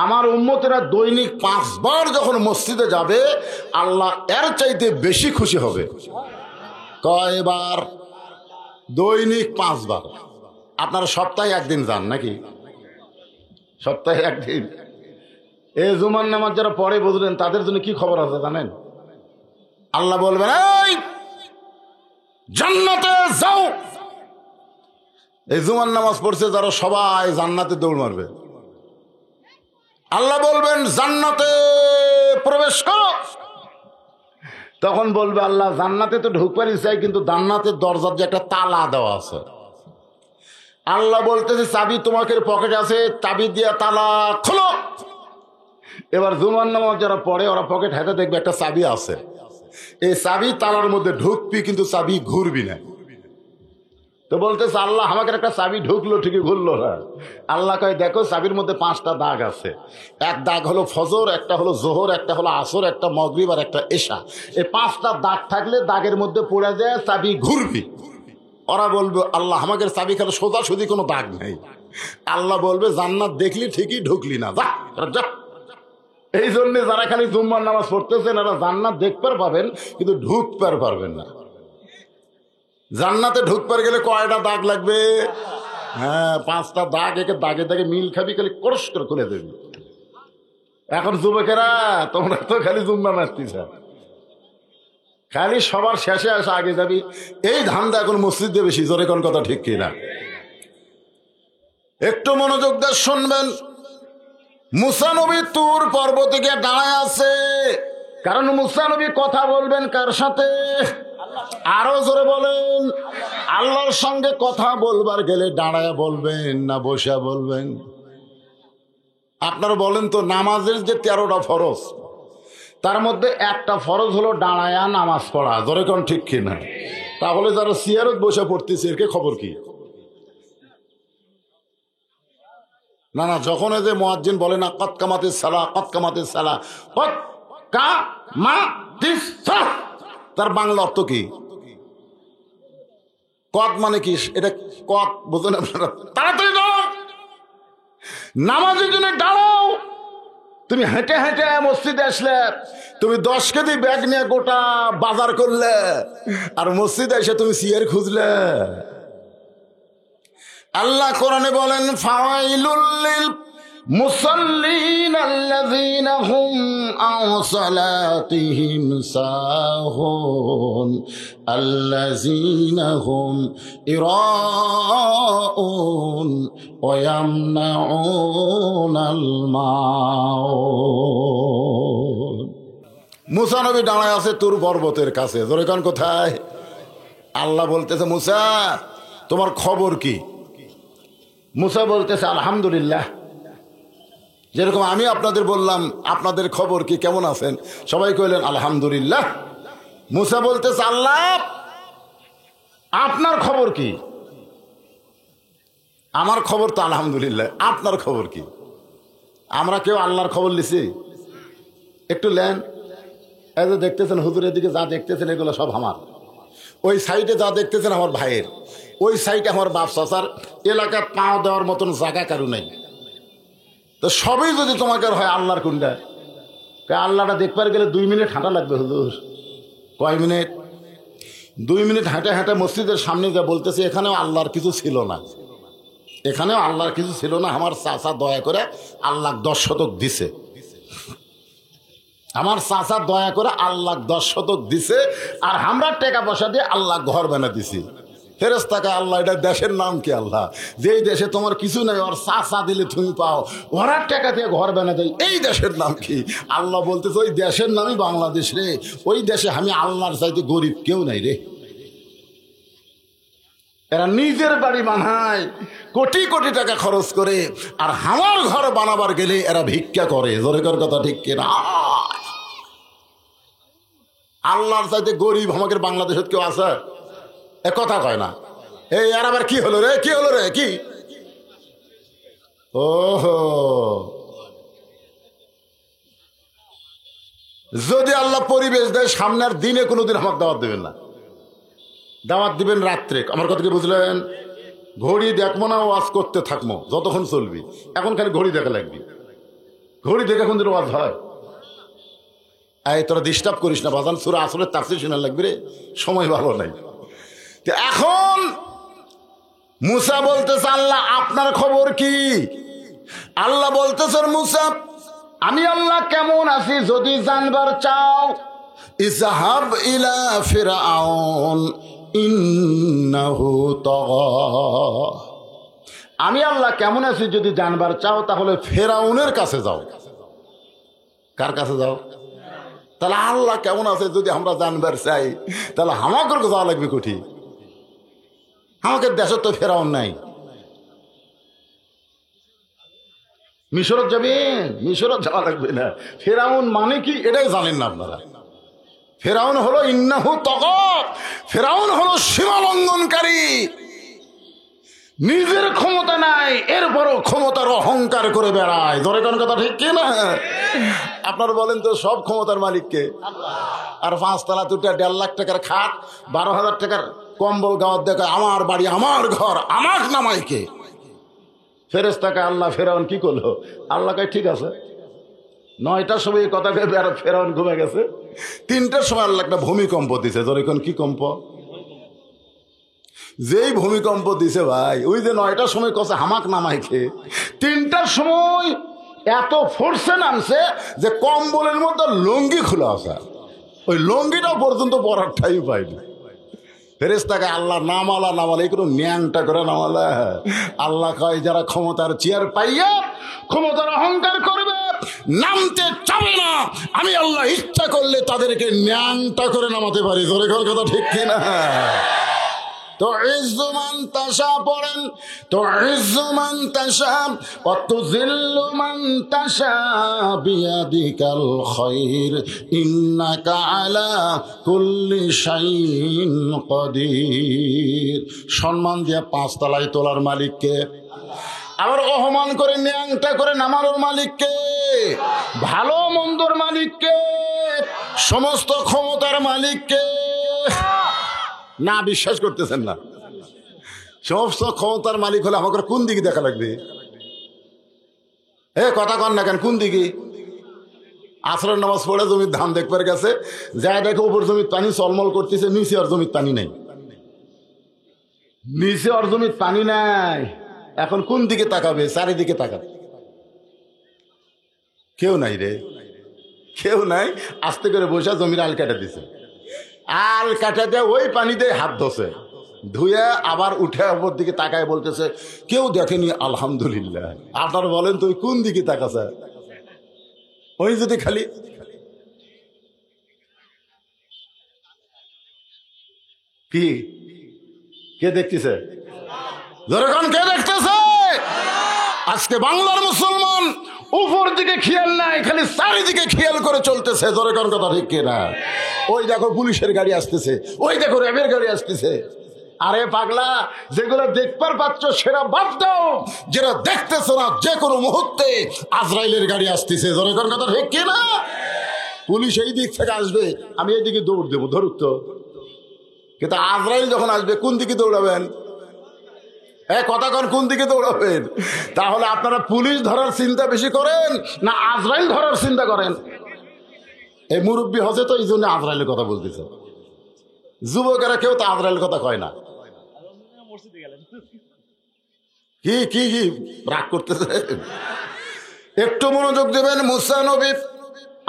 আমার উম্মতেরা দৈনিক 5 বার যখন মসজিদে যাবে, আল্লাহ এর চাইতে বেশি খুশি হবে। কয়বার? দৈনিক 5 বার। আপনারা সপ্তাহে একদিন যান নাকি? সপ্তাহে একদিন। এই জুমার নামাজ যারা পড়ে বুঝলেন, তাদের জন্য কি খবর আছে জানেন? আল্লাহ বলবেন, এই জান্নাতে যাও। এই জুমার নামাজ পড়ছে যারা, সবাই জান্নাতে দৌড় মারবে। আল্লাহ বলবেন, জান্নাতে প্রবেশ করো। তখন বলবে আল্লাহ, জান্নাতে তো ঢুকবারই চাই, কিন্তু জান্নাতের দরজার যে একটা তালা দেওয়া আছে। আল্লাহ বলতেছে, চাবি তোমাকে পকেটে আছে, চাবি দিয়ে তালা খোলো। এবার জুমার নামাজ যারা পড়ে, ওরা পকেট হাতে দেখবে একটা চাবি আছে। এই চাবি তালার মধ্যে ঢুকবি, কিন্তু চাবি ঘুরবি না। তো বলতেছে, আল্লাহ আমাকে একটা চাবি ঢুকলো ঠিকই, ঘুরলো না। আল্লাহ কয়, দেখো চাবির মধ্যে 5টা দাগ আছে। এক দাগ হলো ফজর, একটা হলো জোহর, একটা হলো আসর, একটা মাগরিব আর একটা এশা। এই 5টা দাগ থাকলে দাগের মধ্যে পড়ে যায়, চাবি ঘুরবি। ওরা বলবে, আল্লাহ আমাকে চাবি খেলে সোজাসুজি কোনো দাগ নেই। আল্লাহ বলবে, জান্নাত দেখলি ঠিকই, ঢুকলি না, যা। এই জন্য যারা খালি জুম্মার নামাজ পড়তেছেন, এরা জান্নাত দেখতে পাবেন, কিন্তু ঢুকতে পারবেন না। জান্নাতে ঢুকবার গেলে কয়টা দাগ লাগবে? হ্যাঁ, 5টা দাগ। একে দাগে দাগে মিল খাবি, খালি করস করে খুলে দেবি। এখন যুবকেরা, তোমরা তো খালি জুম্মা মারতিস, খালি সবার শেষে আসে আগে যাবি, এই ধান্দা এখন মসজিদে বেশি। জোরে কোন কথা ঠিক কিনা? একটু মনোযোগ দিয়ে শুনবেন। মুসা নবী তুর পর্বতে গিয়ে দাঁড়ায় আছে, কারণ মুসা নবী কথা বলবেন কার সাথে? আরো জোরে বলেন। আল্লাহর সঙ্গে কথা বলবার গেলে দাঁড়ায় বলবেন না বসে বলবেন? আপনারা বলেন তো, নামাজের যে 13টা ফরজ, তার মধ্যে একটা ফরজ হলো দাঁড়ায়া নামাজ পড়া। জোরে কোন ঠিক কিনা? তাহলে যারা সিয়ারত বসে পড়তেছে, এর খবর কি? না, যখন এই যে মুয়াজ্জিন বলে না, কদ কামাতিস সালাহ, কদ কামাতিস সালাহ, কদ কামাতিস সালাহ, তার বাংলা অর্থ কি? কদ মানে কি? এটা কদ বুঝলেন আপনারা? তাড়াতাড়ি দাঁড়াও, নামাজের জন্য দাঁড়াও। তুমি হেঁটে হেঁটে মসজিদে আসলে, তুমি 10 কেজি ব্যাগ নিয়ে গোটা বাজার করলে, আর মসজিদে এসে তুমি চেয়ার খুঁজলে। আল্লাহ কোরআনে বলেন, ফাওয়াইলুল লিল মুসাল্লিন আল্লাযীনা হুম আন সালাতিহিম সাহুন আল্লাযীনা হুম ইরাউন ওয়া ইয়ামনাউনাল মাউন। মুসা নবী দাঁড়ায় আছে তুর পর্বতের কাছে। জোরে কান কোথায়? আল্লাহ বলতেছে, মুসা তোমার খবর কি? মুসা বলতেছে, আলহামদুলিল্লাহ। যেরকম আমি আপনাদের বললাম আপনাদের খবর কি, কেমন আছেন, সবাই কইলেন আলহামদুলিল্লাহ। মুসা বলতেছে, আল্লাহ আপনার খবর কি? আমার খবর তো আলহামদুলিল্লাহ, আপনার খবর কি? আমরা কেউ আল্লাহর খবর লিছি? একটু লেন। এই যে দেখতেছেন হুজুরের দিকে যা দেখতেছেন এগুলো সব আমার। ওই সাইডে যা দেখতেছেন আমার ভাইয়ের, ওই সাইডে আমার বাপ চাচার। এলাকার পাও দেওয়ার মতন জায়গা কারু নেই। তো সবই যদি তোমাকে হয় আল্লাহর কোনটা? আল্লাহটা দেখবার গেলে 2 মিনিট হাঁটা লাগবে হুজুর। কয় মিনিট? 2 মিনিট হাঁটে হাঁটে মসজিদের সামনে যা বলতেছে, এখানেও আল্লাহর কিছু ছিল না, এখানেও আল্লাহর কিছু ছিল না। আমার চাচা দয়া করে আল্লাহ 10 শতক দিছে, আমার চাচা দয়া করে আল্লাহ 10 শতক দিছে, আর আমরা টাকা পয়সা দিয়ে আল্লাহ ঘর বানা দিছি। ফেরেশতাকে আল্লাহ, এটা দেশের নাম কি? আল্লাহ যেই দেশে তোমার কিছু নাই, ওর চাচা দিলে তুমি পাও, ওরা টাকা দিয়ে ঘর বানা দেয়, এই দেশের নাম কি? আল্লাহ বলতেছে, ওই দেশের নামই বাংলাদেশ রে। ওই দেশে আমি আল্লাহর চাইতে গরিব কেউ নাই রে। এরা নিজের বাড়ি বানায় কোটি কোটি টাকা খরচ করে, আর আমার ঘর বানাবার গেলে এরা ভিক্ষা করে। জোরেকার কথা ঠিক কিনা? আল্লাহর চাইতে গরিব আমাদের বাংলাদেশে কেউ আছে? এ কথা কয় না। এই আর আবার কি হলো রে, কি হলো রে, কি? ওহো, যদি আল্লাহ পরিবেশ দেয়, সামনের দিনে কোনোদিন আমাকে দাওয়াত দেবেন না, দাওয়াত দিবেন রাত্রে। আমার কথা কি বুঝলেন? ঘড়ি দেখবো না, ওয়াজ করতে থাকবো যতক্ষণ চলবি। এখন খালি ঘড়ি দেখা লাগবি, ঘড়ি দেখে কোন দিন ওয়াজ হয়? এই তোরা ডিস্টার্ব করিস না বাজান, সূরা আসরের তাফসীর শোনা লাগবে রে, সময় ভালো নাই। এখন মুসা বলতেছে, আল্লাহ আপনার খবর কি? আল্লাহ বলতেছে, মুসা আমি আল্লাহ কেমন আছি যদি জানবার চাও, ইযহাব ইলা ফিরআউন ইন্নাহু তাগা। আমি আল্লাহ কেমন আছি যদি জানবার চাও, তাহলে ফেরাউনের কাছে যাও। কার কাছে যাও? তাহলে আল্লাহ কেমন আছে যদি আমরা জানবার চাই, তাহলে আমাকে যাওয়া লাগবে কোঠি? আমাকে দেশের তো ফেরাউন নাই। মিশরত যাবেন? মিশরত যাওয়া লাগবে না। ফেরাউন মানে কি এটাই জানেন না আপনারা। ফেরাউন হলো ইন্নাহু তাগা, ফেরাউন হলো সীমা লঙ্ঘনকারী। নিজের ক্ষমতা নাই, এরপরও ক্ষমতার অহংকার করে বেড়ায়। ধরে কোন কথা ঠিক কি না? আপনারা বলেন তো, সব ক্ষমতার মালিককে? আর 5 তলা 1.5 লাখ টাকার খাট, 12,000 টাকার কম্বল গাওয়ার দেখে আমার বাড়ি আমার ঘর আমার নামাইকে। ফেরেশতাকে আল্লাহ ফেরাউন কি করলো? আল্লাহ কয় ঠিক আছে। 9টার সময় এই কথা ভেবে আর ফেরাউন ঘুমে গেছে। 3টার সময় আল্লাহ একটা ভূমিকম্প দিছে। ধরে কোন কি কম্প? যেই ভূমিকম্প দিছে ভাই, ওই যে 9টার সময় কষে হামাক নামাইকে, 3টার সময় এত ফোর্সে নামছে যে কম্বলের মধ্যে লঙ্গি খোলা আছে, ওই লঙ্গিটা পর্যন্ত পরার ঠাই পাইনি। ফেরেশতাকে আল্লাহ নামালা এই কোনো ন্যাংটা করে নামালা। আল্লাহ কয়, যারা ক্ষমতার চেয়ার পাইয়া ক্ষমতার অহংকার করবে, নামতে চাবে না, আমি আল্লাহ ইচ্ছা করলে তাদেরকে ন্যাংটা করে নামাতে পারি। ধরে কথা ঠিক কিনা? তো ইজ্জুমান তাশা পড়েন, তো ইজ্জুমান তাশা ওয়া তুযিল্লু মান তাশা বিয়াদিকাল খায়র ইন্নাকা আলা কুল্লি শাইইন কাদির। সম্মান দিয়ে 5 তলায় তোলার মালিককে, আবার অপমান করে ন্যাংটা করে নামানোর মালিককে, ভালো মন্দর মালিককে, সমস্ত ক্ষমতার মালিককে। না, বিশ্বাস করতেছেন না? সমস্ত ক্ষমতার মালিক হলে আমাকে কোন দিকে দেখা লাগবে? কথা কন না কেন? কোন দিকে? আসরের নামাজ পড়ে জমির ধান দেখবার গেছে, যা দেখে উপর জমির পানি চলমল করতেছে, নিচে আর জমির পানি নেই, নিচে আর জমির পানি নাই। এখন কোন দিকে তাকাবে? চারিদিকে তাকাবে, কেউ নাই রে, কেউ নাই। আস্তে করে বসে জমির আল কাটা দিছে, আল কাটা দিয়ে ওই পানিতে হাত ধোছে, ধুয়ে আবার উঠে ওপর দিকে তাকায় বলতেছে কেউ দেখেনি আলহামদুলিল্লাহ। আপনারা বলেন তো ওই কোন দিকে তাকাছে? ওই যদি খালি কি কে দেখতেছে? যখন কে দেখতেছে? আজকে বাংলার মুসলমান উপর দিকে খেয়াল নাই, খালি চারিদিকে খেয়াল করে চলতেছে। যখন কথা ঠিক কিনা? ওই দেখো পুলিশের গাড়ি আসতেছে, ওই দেখো র্যাবের গাড়ি আসতেছে। আরে পাগলা, যেগুলো দেখবার পাচ্ছ সেটা বাদ দাও, যেটা দেখতেছ না যে কোনো মুহূর্তে আজরাইলের গাড়ি আসতেছে। যখন কথা ঠিক কিনা? পুলিশ এই দিক থেকে আসবে, আমি এইদিকে দৌড় দেবো, ধরুক তো। কিন্তু আজরাইল যখন আসবে কোন দিকে দৌড়াবেন? কথা কোন দিকে দৌড়াবেন? তাহলে আপনারা পুলিশ ধরার চিন্তা বেশি করেন না আজরাইল ধরার চিন্তা করেন? এই মুরব্বী হজে তো এই জন্য আজরাইলের কথা বলতেছে, যুবকেরা কেউ তো আজরাইলের কথা কয় না। কি কি কি রাগ করতেছে? একটু মনোযোগ দেবেন। মুসা নবী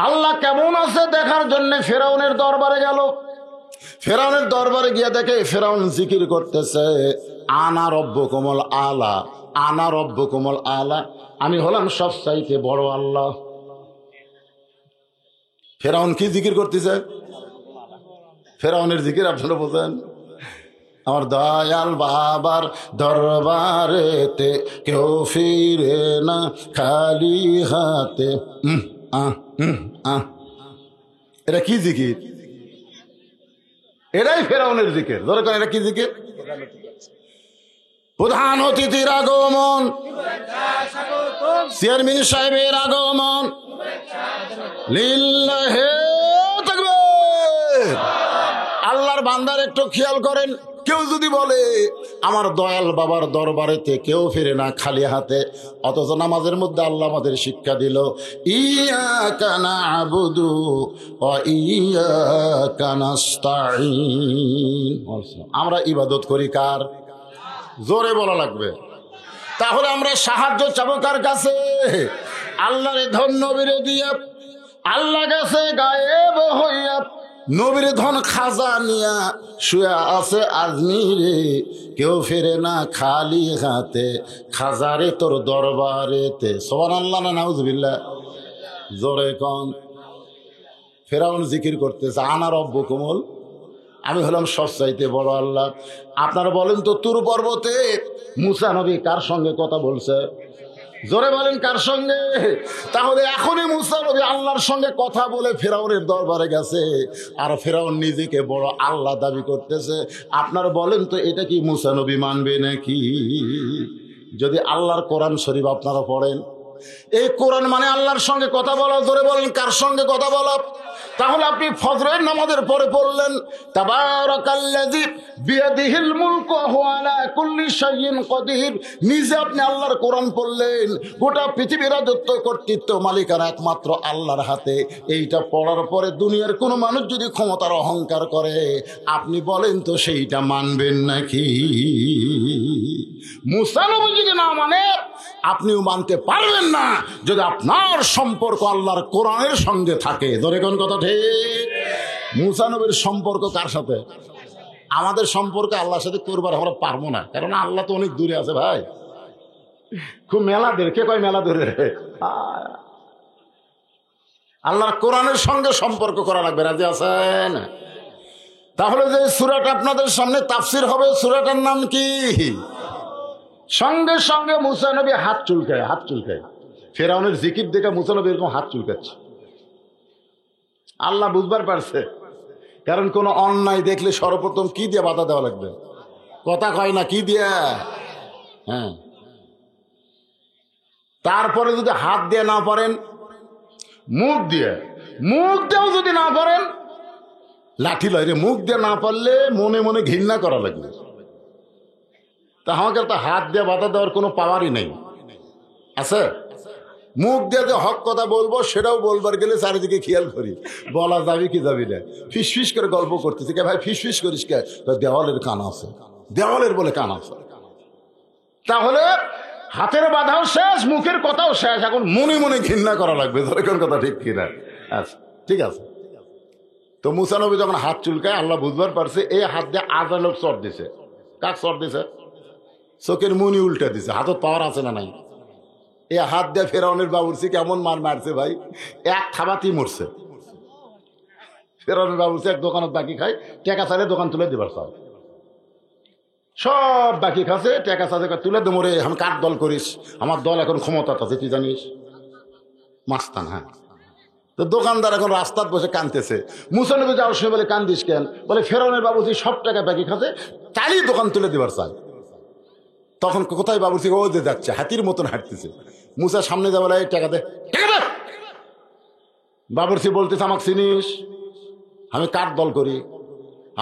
আল্লাহ কেমন আছে দেখার জন্য ফেরাউনের দরবারে গেল। ফেরাউনের দরবারে গিয়ে দেখে ফেরাউন জিকির করতেছে, আনা রব্বুকুমুল আলা, আনা রব্বুকুমুল আলা, আমি হলাম সবচাইতে বড় আল্লাহ। ফেরাউন কি জিকির করতেছে? ফেরাউনের জিকির আপনারা বোঝেন? আমার দয়াল বাবার দরবারেতে কেউ ফিরে না খালি হাতে। এটা কি জিকির? এটাই ফেরাউনের জিকির। দরকার এটা কি জিকির? প্রধান অতিথির আগমন, চেয়ারম্যান সাহেবের আগমন, লিল্লাহে তাকবীর। আল্লাহর বান্দার একটু খেয়াল করেন, কেউ যদি বলে আমার দয়াল বাবার দরবারেতে কেউ ফিরে না খালি হাতে, অথচ নামাজের মধ্যে আল্লাহ আমাদের শিক্ষা দিল ইয়াকা না'বুদু ওয়া ইয়াকা নাস্তাঈন, আমরা ইবাদত করি কার? জোরে বলা লাগবে। তাহলে আমরা সাহায্য চাবো কার কাছে? আল্লাহর ধন নবীরে দিয়া, আল্লাহ গেছে গায়েব হইয়া, নবীর ধন খাজা নিয়া শুয়া আছে আজমিরে, কেউ ফেরে না খালি হাতে, খাজারে তোর দরবারেতে। সুবহানাল্লাহ না নাউজুবিল্লাহ? জোরে কোন। ফেরাউন জিকির করতেছে আনা রব্বুকুমুল, আমি হলাম সবচাইতে বড় আল্লাহ। আপনারা বলেন তো তুর পর্বতে মুসা নবী কার সঙ্গে কথা বলছে? জোরে বলেন কার সঙ্গে? তাহলে এখনই মুসা নবী আল্লাহর সঙ্গে কথা বলে ফেরাউনের দরবারে গেছে, আর ফেরাউন নিজেকে বড় আল্লাহ দাবি করতেছে। আপনারা বলেন তো এটা কি মুসা নবী মানবে নাকি? যদি আল্লাহর কোরআন শরীফ আপনারা পড়েন, এই কোরআন মানে আল্লাহর সঙ্গে কথা বলা। জোরে বলেন কার সঙ্গে কথা বলা? তাহলে আপনি ফজরের নামাজের পরে পড়লেন তাবারাকাল্লাযী বিয়াদিহিল মুলকু ওয়া হুয়া আলা কুল্লি শাইইন কাদির, নিজে আপনি আল্লাহর কোরআন পড়লেন, গোটা পৃথিবীর রাজত্ব কর্তৃত্ব মালিকানা একমাত্র আল্লাহর হাতে। এইটা পড়ার পরে দুনিয়ার কোনো মানুষ যদি ক্ষমতার অহংকার করে, আপনি বলেন তো সেইটা মানবেন নাকি? মুসা নবী যদি না মানে, আপনিও মানতে পারবেন না যদি আপনার সম্পর্ক আল্লাহর কোরআনের সঙ্গে থাকে। ধরে কোন কথা ঠিক? মুসা নবীর সম্পর্ক কার সাথে? আমাদের সম্পর্ক আল্লাহর সাথে করবার আমরা পারবো না, কারণ আল্লাহ তো অনেক দূরে আছে ভাই। খুব মেলা দূরে। কে কয় মেলা দূরে? আল্লাহর কোরআনের সঙ্গে সম্পর্ক করা লাগবে। রাজি আছেন? তাহলে যে সূরাটা আপনাদের সামনে তাফসীর হবে, সূরাটার নাম কি? সঙ্গে সঙ্গে মুসা নবী হাত চুলকায়, হাত চুলকায়। ফেরাউনের জিকির দেখে মুসা নবী এরকম হাত চুলকাচ্ছে। আল্লাহ বুঝবার পারছে, কারণ কোন অন্যায় দেখলে সর্বপ্রথম কি দিয়ে বাধা দেওয়া লাগবে? কথা কয় না, কি দিয়া? হ্যাঁ। তারপরে যদি হাত দিয়ে না পারেন, মুখ দিয়ে, মুখ দিয়েও যদি না পারেন, লাঠি লয় রে। মুখ দিয়ে না পারলে মনে মনে ঘৃণা করা লাগবে। তা আমাকে তো হাত দিয়ে বাধা দেওয়ার কোনো পাওয়ারই নেই, আছে? মুখ দিয়ে যে হক কথা বলবো সেটাও বলবার গেলে চারিদিকে খেয়াল করি, বলা যাবে কি যাবি না। ফিস ফিস করে গল্প করতেছি, কে ভাই ফিস ফিস করিস কে? দেওয়ালের কান আছে, দেওয়ালের বলে কান আছে। তাহলে হাতের বাধাও শেষ, মুখের কথাও শেষ, এখন মনে মনে ঘৃণা করা লাগবে। ধরে কোন কথা ঠিক কিনা? আচ্ছা ঠিক আছে। তো মুসা নবী যখন হাত চুলকায়, আল্লাহ বুঝবার পারছে এই হাত দিয়ে আধা লোক চট দিছে। কাক চট দিছে? চোখের মুনি উল্টে দিছে। হাতত পাওয়ার আছে না নাই? এই হাত দিয়ে ফেরাউনের বাবুর্চি কেমন মার মারছে ভাই, এক থাবাতেই মরছে। ফেরাউনের বাবুর্চি এক দোকানত বাকি খায়, টাকা চাইলে দোকান তুলে দিবার চাও, সব বাকি খাচ্ছে, টাকা চাইলে তুলে দে মরে। আমি কার দল করিস? আমার দল এখন ক্ষমতা আছে, তুই জানিস? মাস্তান। হ্যাঁ, তো দোকানদার এখন রাস্তার বসে কানতেছে। মুসা নবী যাওয়ার সময় বলে কান্দিস কেন? বলে ফেরাউনের বাবুর্চি সব টাকা বাকি খাচ্ছে, চাইলেই দোকান তুলে দিবার চায়। তখন কোথায় বাবুর্চি? ও যে যাচ্ছে, হাতির মতন হাঁটতেছে। মুসা সামনে যাবে, এই টাকা দে, টাকা দে। বাবুর্চি বলতেছে, আমাকে চিনিস? আমি কার দল করি?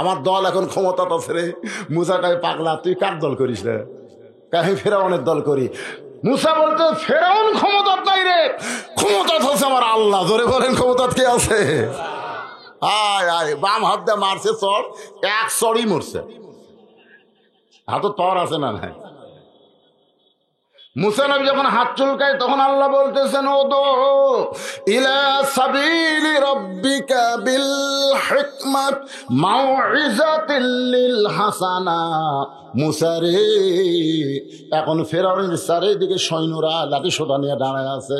আমার দল এখন ক্ষমতা আছে রে। মুসা কায় পাগলা, তুই কার দল করিস রে? আমি ফেরাউনের দল করি। মুসা বলতে, ফেরাউন ক্ষমতা নাই রে, ক্ষমতা হচ্ছে আমার আল্লাহ। ধরে বলেন ক্ষমতা কে আছে? আয় আয়, বাম হাত দিয়ে মারছে চড়, এক চড়ই মরছে। হাতত পাওয়ার আছে না নাই? মুসা নবী যখন হাত চুলকায় তখন আল্লাহ বলতেছেন, উদু ইলা সাবিলি রাব্বিকা বিল হিকমাত মাউইজাতিল লিল হাসানা। মুসা রে, এখন ফেরাউনের চারিদিকে সৈন্যরা লাঠি সোটা নিয়ে দাঁড়ায় আছে।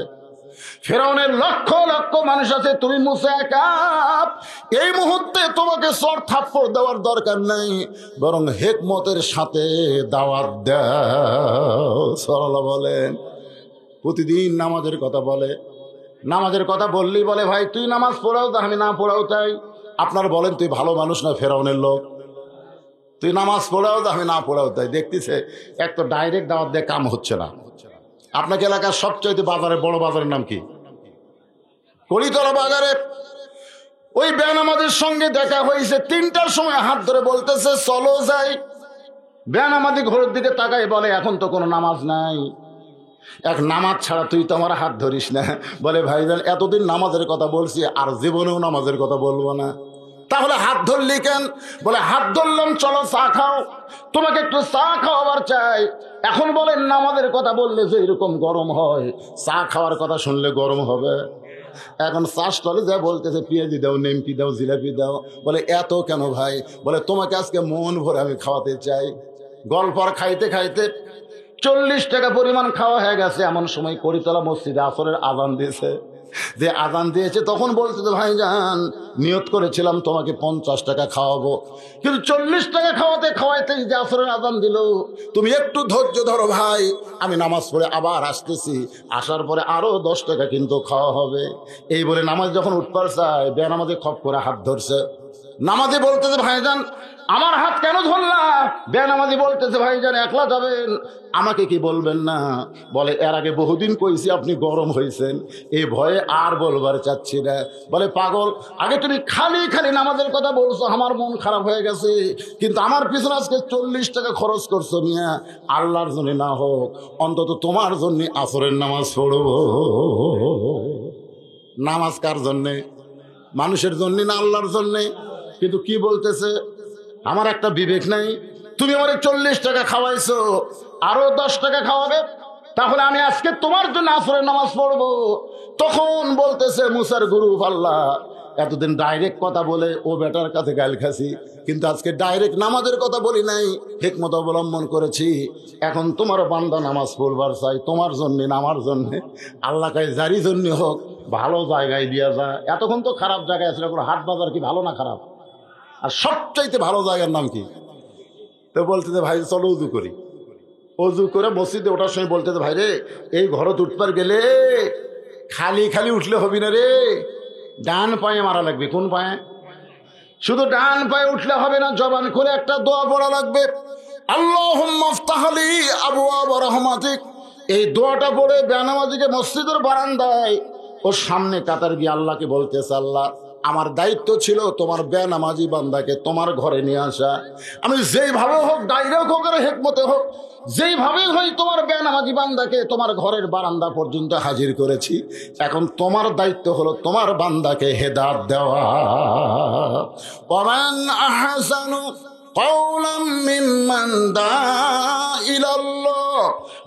ফেরাউনের লক্ষ লক্ষ মানুষ আছে, তুমি মুসা একা। এই মুহূর্তে তোমাকে চড় থাপ্পড় দেওয়ার দরকার নাই, বরং হিকমতের সাথে দাওয়াত দাও। সাল্লাল্লাহু বলেন, প্রতিদিন নামাজের কথা বলে, নামাজের কথা বললেই বলে, ভাই তুই নামাজ পড়াও তা আমি না পড়াও তাই। আপনার বলেন, তুই ভালো মানুষ না ফেরাউনের লোক? তুই নামাজ পড়াও তা আমি না পড়াও তাই। দেখতেছে এক তো ডাইরেক্ট দাওয়াত দিয়ে কাম হচ্ছে না। আপনাকে এলাকার সবচাইতে বাজারে বড় বাজারের নাম কি? কলিতলা বাজারে ওই বেনামাজের সঙ্গে দেখা হয়েছে। 3টার সময় হাত ধরে বলতেছে, চলো যাই। বেনামাজি ঘরের দিকে তাকাই, বলে এখন তো কোনো নামাজ নাই, এক নামাজ ছাড়া তুই তো আমার হাত ধরিস না। বলে ভাইজান, এতদিন নামাজের কথা বলছি, আর জীবনেও নামাজের কথা বলবো না। তাহলে হাত ধরলি কেন? বলে হাত ধরলাম, চলো চা খাও, তোমাকে একটু চা খাওয়াবার চাই। এখন বলেন, নামাজের কথা বললে যে এরকম গরম হয়, চা খাওয়ার কথা শুনলে গরম হবে? এখন চা স্টলে যা বলতেছে, পেঁয়াজি দাও, নেমকি দাও, জিলাপি দাও। বলে এত কেন ভাই? বলে তোমাকে আজকে মন ভরে আমি খাওয়াতে চাই। গল্প আর খাইতে খাইতে 40 টাকা পরিমাণ খাওয়া হয়ে গেছে। এমন সময় করিতলা মসজিদে আসরের আজান দিয়েছে। যে আজান দিয়েছে তখন বলছে, ভাইজান নিয়ত করেছিলাম তোমাকে 50 টাকা খাওয়াবো, কিন্তু 40 টাকা খাওয়াতে খাওয়াইতে যে আসরের আজান দিল। তুমি একটু ধৈর্য ধরো ভাই, আমি নামাজ পড়ে আবার আসতেছি, আসার পরে আরো 10 টাকা কিন্তু খাওয়া হবে। এই বলে নামাজ যখন উঠবার চায়, বেনামাজে খপ করে হাত ধরছে। নামাজি বলতেছে, ভাইজান আমার হাত কেন ধরলা? বেনামাজি বলতেছে, ভাইজান একলা যাবেন, আমাকে কি বলবেন না? বলে এর আগে বহুদিন কইছি আপনি গরম হয়েছেন, এই ভয়ে আর বলবার চাচ্ছি না। বলে পাগল, আগে তুমি খালি খালি নামাজের কথা বলছো, আমার মন খারাপ হয়ে গেছে, কিন্তু আমার পিছনে আজকে 40 টাকা খরচ করছো মিয়া, আল্লাহর জন্য না হোক অন্তত তোমার জন্য আসরের নামাজ পড়বো। নামাজ কার জন্যে? মানুষের জন্য না আল্লাহর জন্যে? কিন্তু কি বলতেছে, আমার একটা বিবেক নাই? তুমি আমার 40 টাকা খাওয়াইছো, আরো 10 টাকা খাওয়াবে, তাহলে আমি আজকে তোমার জন্য আসরের নামাজ পড়বো। তখন বলতেছে মুসার গুরু আল্লাহ, এতদিন ডাইরেক্ট কথা বলে ও বেটার কাছে গাল খাসি, কিন্তু আজকে ডাইরেক্ট নামাজের কথা বলি নাই, হিকমত অবলম্বন করেছি। এখন তোমার বান্দা নামাজ পড়বার চাই, তোমার জন্য না আমার জন্য। আল্লাহ কাছে যারই জন্য হোক ভালো জায়গায় দিয়া যায়। এতক্ষণ তো খারাপ জায়গায় আছে, হাট বাজার কি ভালো না খারাপ? আর সবচাইতে ভালো জায়গার নাম কি? তো বলতেছে, ভাই চলো উজু করি। অজু করে মসজিদে ওঠার সময় বলতেছে, ভাই রে এই ঘরত উঠবার গেলে খালি খালি উঠলে হবি না রে, ডান পায়ে মারা লাগবে। কোন পায়ে? শুধু ডান পায়ে উঠলে হবে না, জবান করে একটা দোয়া পড়া লাগবে, আল্লাহুম্মা ইফতাহ লি আবওয়াব রাহমাতিক। এই দোয়াটা পড়ে বেনামাজিকে মসজিদের বারান্দায় ওর সামনে কাতার গিয়ে আল্লাহকে বলতেছে, আল্লাহ আমার দায়িত্ব ছিল তোমার বেনামাজি বান্দাকে তোমার ঘরে নিয়ে আসা। আমি যেইভাবে হোক, ডাইরেক্ট হোক আর হিকমতে হোক, যেইভাবেই হয় তোমার বেনামাজি বান্দাকে তোমার ঘরের বারান্দা পর্যন্ত হাজির করেছি, এখন তোমার দায়িত্ব হলো তোমার বান্দাকে হেদায়েত দেওয়া। ওয়ামান আহসানু قولا ممن دعا إلى الله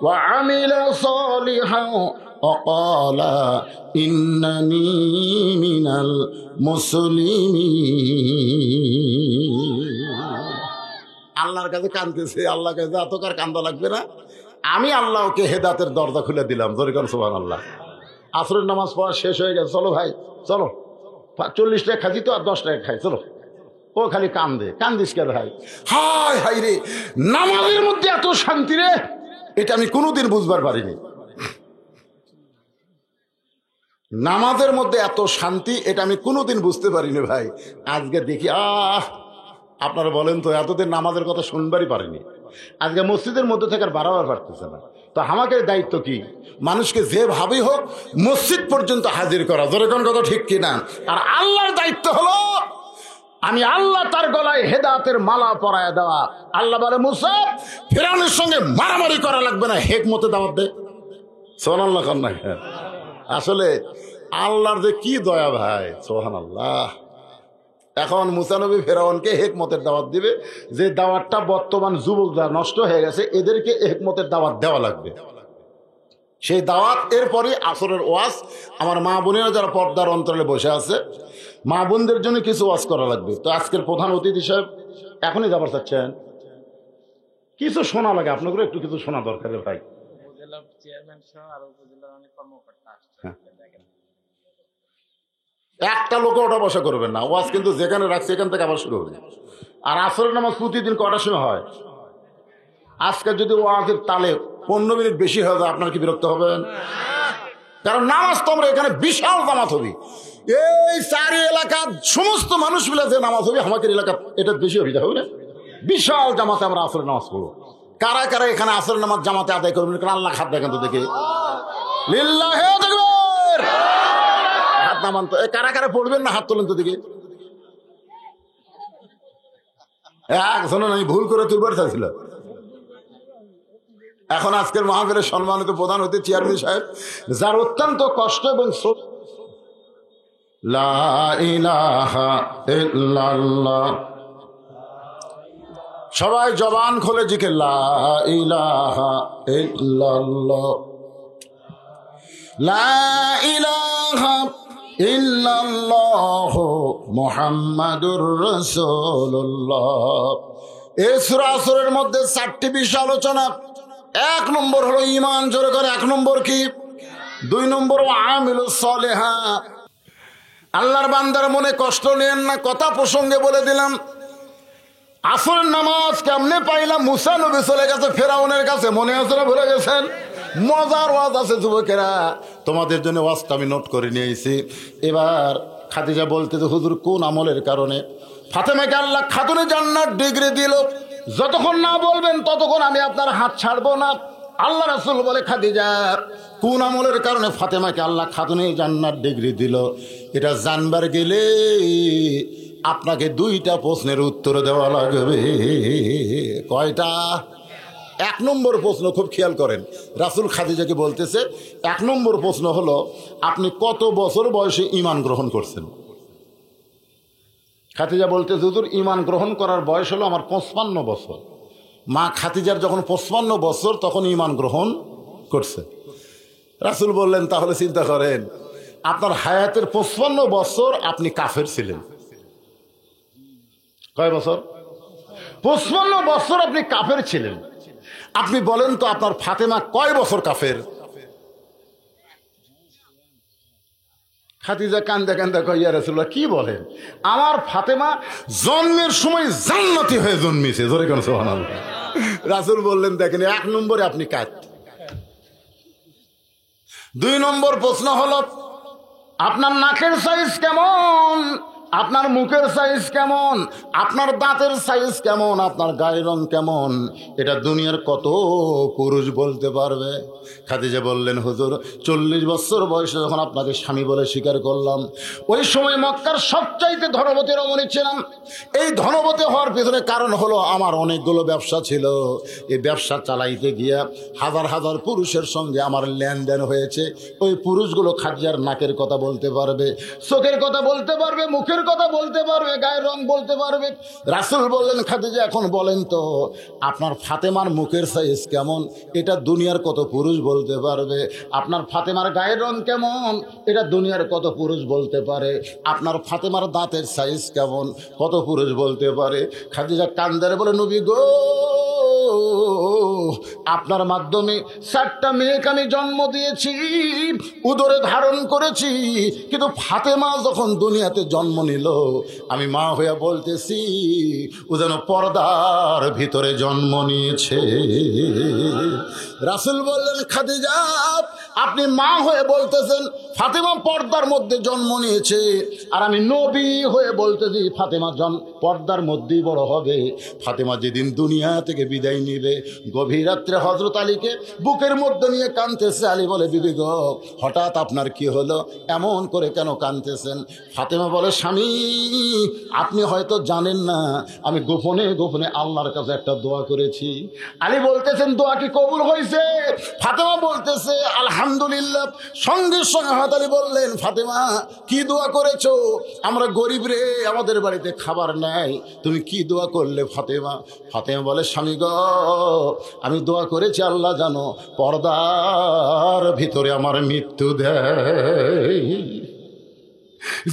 وعمل صالحا وقال إنني من المسلمين। আল্লাহর কাছে কাঁদতেছে, আল্লাহর কাছে এতকার কান্দা লাগবে না, আমি আল্লাহকে হেদায়েতের দরজা খুলে দিলাম। জোরে করে সুবহানাল্লাহ। আসরের নামাজ পড়া শেষ হয়ে গেছে, চলো ভাই চলো, 40 টাকা খাজি তো আর 10 টাকা খাই, চলো। ও খালি কান্দে, কান্দিস কে ভাই? হায় হায় রে, নামাজের মধ্যে এত শান্তি রে, এটা আমি কোনোদিন বুঝবার পারিনি। নামাজের মধ্যে এত শান্তি, এটা আমি কোনোদিন বুঝতে পারিনি ভাই। আজকে দেখি আপনারা বলেন তো, এতদিন নামাজের কথা শুনবারই পারিনি, আজকে মসজিদের মধ্যে থেকে আর বাড়াবার পারতেছে না। তো আমাকে দায়িত্ব কি? মানুষকে যেভাবেই হোক মসজিদ পর্যন্ত হাজির করা। জোরে কোন কথা ঠিক কিনা? আর আল্লাহর দায়িত্ব হলো আমি আল্লাহ তার গলায় হেদায়েতের মালা পরায় দেওয়া। আল্লাহ বলে, মুসা ফিরআউনের সঙ্গে মারামারি করা লাগবে না, হিকমতে দাওয়াত দে। সুবহানাল্লাহ। আসলে আল্লাহর যে কি দয়া ভাই, সুবহানাল্লাহ। এখন মুসা নবী ফিরআউনকে হিকমতের দাওয়াত দিবে, যে দাওয়াতটা বর্তমান যুবকরা নষ্ট হয়ে গেছে, এদেরকে হিকমতের দাওয়াত দেওয়া লাগবে। সেই দাওয়াত এরপরে আসরের ওয়াজ। আমার মা বোনেরা যারা পর্দার অন্তরালে বসে আছে, মা বোনদের জন্য কিছু ওয়াজ করা লাগবে। তো আজকের প্রধান অতিথি সাহেব এখনই যাবার চাচ্ছেন, কিছু শোনা লাগে, আপনাদের একটু কিছু শোনা দরকার ভাই। একটা লোক ওটা বসা করবেন না, ওয়াজ কিন্তু যেখানে রাখছে এখান থেকে আবার শুরু হবে। আর আসরের নামাজ প্রতিদিন কটার সময় হয়? আজকে যদি ওয়াজের তালে 15 মিনিট বেশি হয়ে যায়, আপনার কি বিরক্ত হবেন? কারণ নামাজ তো আমরা এখানে বিশাল জামাত হবে, এই 4 এলাকার সমস্ত মানুষ মিলে যে নামাজ হবে, আমাদের এলাকা এটা বেশি অভিযোগ হবে না? বিশাল জামাতে আমরা আসরের নামাজ পড়বো। কারা কারা এখানে আসরের নামাজ জামাতে আদায় করবেন? আল্লাহ হাত দেখেন তো দেখে, লিল্লাহি তাকবীর, হাত নামান তো। কারা কারা পড়বেন না হাত তোলেন তো দেখে। একজন আমি ভুল করে তুলবার চাইছিল। এখন আজকের মাহফিলের সম্মানিত প্রধান অতিথি চেয়ারম্যান সাহেব, যার অত্যন্ত কষ্ট এবং লা ইলাহা ইল্লাল্লাহ, সবাই জবান খুলে জিকির, লা ইলাহা ইল্লাল্লাহ, লা ইলাহা ইল্লাল্লাহ মুহাম্মাদুর রাসূলুল্লাহ। এই সূরা আসরের মধ্যে 4টি বিষয় আলোচনা। 1 নম্বর হলো ঈমান। জোরে করে 1 নম্বর কি? 2 নম্বর আমিলুস সালিহাত। আল্লাহর বান্দার মনে কষ্ট নেন না, কথা প্রসঙ্গে বলে দিলাম। আসরের নামাজ কেমনে পাইলাম? মুসা নবী চলে গেছে ফেরাউনের কাছে, মনে আছে না? ভুলে গেছেন? মজার ওয়াজ আছে যুবকেরা, তোমাদের জন্য ওয়াজটা আমি নোট করে নিয়েছি। এবার খাদিজা বলতে, হুজুর কোন আমলের কারণে ফাতেমাকে আল্লাহ খাতুনে জান্নাত ডিগ্রি দিল? যতক্ষণ না বলবেন ততক্ষণ আমি আপনার হাত ছাড়বো না। আল্লাহ রাসূল বলে, খাদিজা কোন আমলের কারণে ফাতেমাকে আল্লাহ খাতুনে জান্নাত ডিগ্রি দিল? এটা জানবার গেলে আপনাকে 2টা প্রশ্নের উত্তর দেওয়া লাগবে। কয়টা? 1 নম্বর প্রশ্ন, খুব খেয়াল করেন, রাসূল খাদিজাকে বলতেছে, 1 নম্বর প্রশ্ন হলো, আপনি কত বছর বয়সে ঈমান গ্রহণ করছেন? খাদিজা বলতেছে, হুজুর ঈমান গ্রহণ করার বয়স হলো আমার 55 বছর। মা খাদিজার যখন 55 বছর তখন ঈমান গ্রহণ করছে। রাসূল বললেন, তাহলে চিন্তা করেন, আপনার হায়াতের 55 বছর আপনি কাফের ছিলেন। কয় বছর? 55 বছর আপনি কাফের ছিলেন। আপনি বলেন তো, আপনার ফাতেমা কয় বছর কাফের? খাদিজা কান্দে কান্দে কয়, ইয়া রাসূলুল্লাহ কি বলেন? আমার ফাতেমা জন্মের সময় জান্নাতি হয়ে জন্মেছে। জোরে কেন সুবহানাল্লাহ। রাসূল বললেন, দেখেন 1 নম্বরে আপনি কাত। 2 নম্বর প্রশ্ন হলো, আপনার নাকের সাইজ কেমন? আপনার মুখের সাইজ কেমন, আপনার দাঁতের সাইজ কেমন, আপনার গায়ের রং কেমন, এটা দুনিয়ার কত পুরুষ বলতে পারবে? খাদিজা বললেন, হুজুর 40 বছর বয়সে যখন আপনাকে স্বামী বলে স্বীকার করলাম, ওই সময় মক্কার সবচাইতে ধনবতী রমণী ছিলাম। এই ধনবতী হওয়ার পিছনে কারণ হলো আমার অনেকগুলো ব্যবসা ছিল। এই ব্যবসা চালাইতে গিয়া হাজার হাজার পুরুষের সঙ্গে আমার লেনদেন হয়েছে। ওই পুরুষগুলো খাদিজার নাকের কথা বলতে পারবে, চোখের কথা বলতে পারবে, মুখের কথা বলতে পারবে, গায়ের রং বলতে পারবে। রাসূল বললেন, খাদিজা এখন বলেন তো আপনার ফাতেমার মুখের সাইজ কেমন, এটা দুনিয়ার কত পুরুষ বলতে পারবে? আপনার ফাতেমার গায়ের রং কেমন, এটা দুনিয়ার কত পুরুষ বলতে পারে? আপনার ফাতেমার দাঁতের সাইজ কেমন, কত পুরুষ বলতে পারে? খাদিজা কান্দারে বলে, নবী গো, আপনার মাধ্যমে 4টা মেয়েকে আমি জন্ম দিয়েছি, উদরে ধারণ করেছি, কিন্তু ফাতেমা যখন দুনিয়াতে জন্ম নিল, আমি মা হইয়া বলতেছি ও যেন পর্দার ভিতরে জন্ম নিয়েছে। রাসূল বললেন, খাদিজা আপনি মা হয়ে বলতেছেন ফাতেমা পর্দার মধ্যে জন্ম নিয়েছে, আর আমি নবী হয়ে বলতেছি ফাতেমা পর্দার মধ্যেই বড় হবে। ফাতেমা যেদিন দুনিয়া থেকে বিদায় নিবে, গভীর রাত্রে হযরত আলীকে বুকের মধ্যে নিয়ে কাঁদতেছে। আলী বলে, বিবি গো, হঠাৎ আপনার কি হলো, এমন করে কেন কাঁদতেছেন? ফাতেমা বলে, স্বামী আপনি হয়তো জানেন না, আমি গোপনে গোপনে আল্লাহর কাছে একটা দোয়া করেছি। আলী বলতেছেন, দোয়া কি কবুল হয়েছে? ফাতেমা বলতেছে, আলহামদুলিল্লাহ। সঙ্গে সঙ্গে হযরত আলী বললেন, ফাতেমা কি দোয়া করেছো? আমরা গরিব রে, আমাদের বাড়িতে খাবার নাই, তুমি কি দোয়া করলে ফাতেমা? ফাতেমা বলে, স্বামী গো, আমি দোয়া করেছি আল্লাহ জানো পর্দার ভিতরে আমার মৃত্যু দেয়।